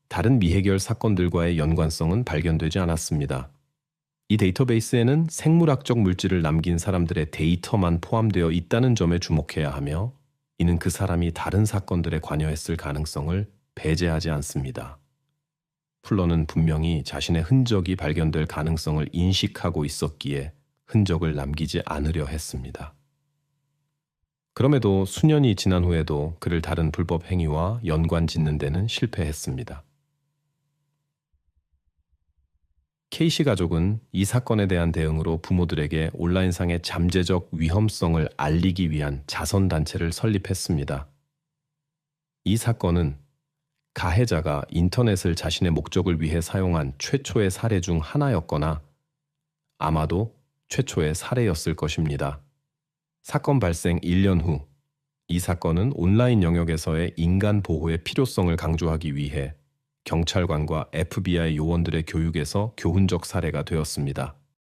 다른 미해결 사건들과의 연관성은 발견되지 않았습니다. 이 데이터베이스에는 생물학적 물질을 남긴 사람들의 데이터만 포함되어 있다는 점에 주목해야 하며 이는 그 사람이 다른 사건들에 관여했을 가능성을 배제하지 않습니다. 풀러는 분명히 자신의 흔적이 발견될 가능성을 인식하고 있었기에 흔적을 남기지 않으려 했습니다. 그럼에도 수년이 지난 후에도 그를 다른 불법 행위와 연관 짓는 데는 실패했습니다. 케이시 가족은 이 사건에 대한 대응으로 부모들에게 온라인상의 잠재적 위험성을 알리기 위한 자선단체를 설립했습니다. 이 사건은 가해자가 인터넷을 자신의 목적을 위해 사용한 최초의 사례 중 하나였거나 아마도 최초의 사례였을 것입니다. 사건 발생 1년 후, 이 사건은 온라인 영역에서의 인간 보호의 필요성을 강조하기 위해 경찰관과 FBI 요원들의 교육에서 교훈적 사례가 되었습니다.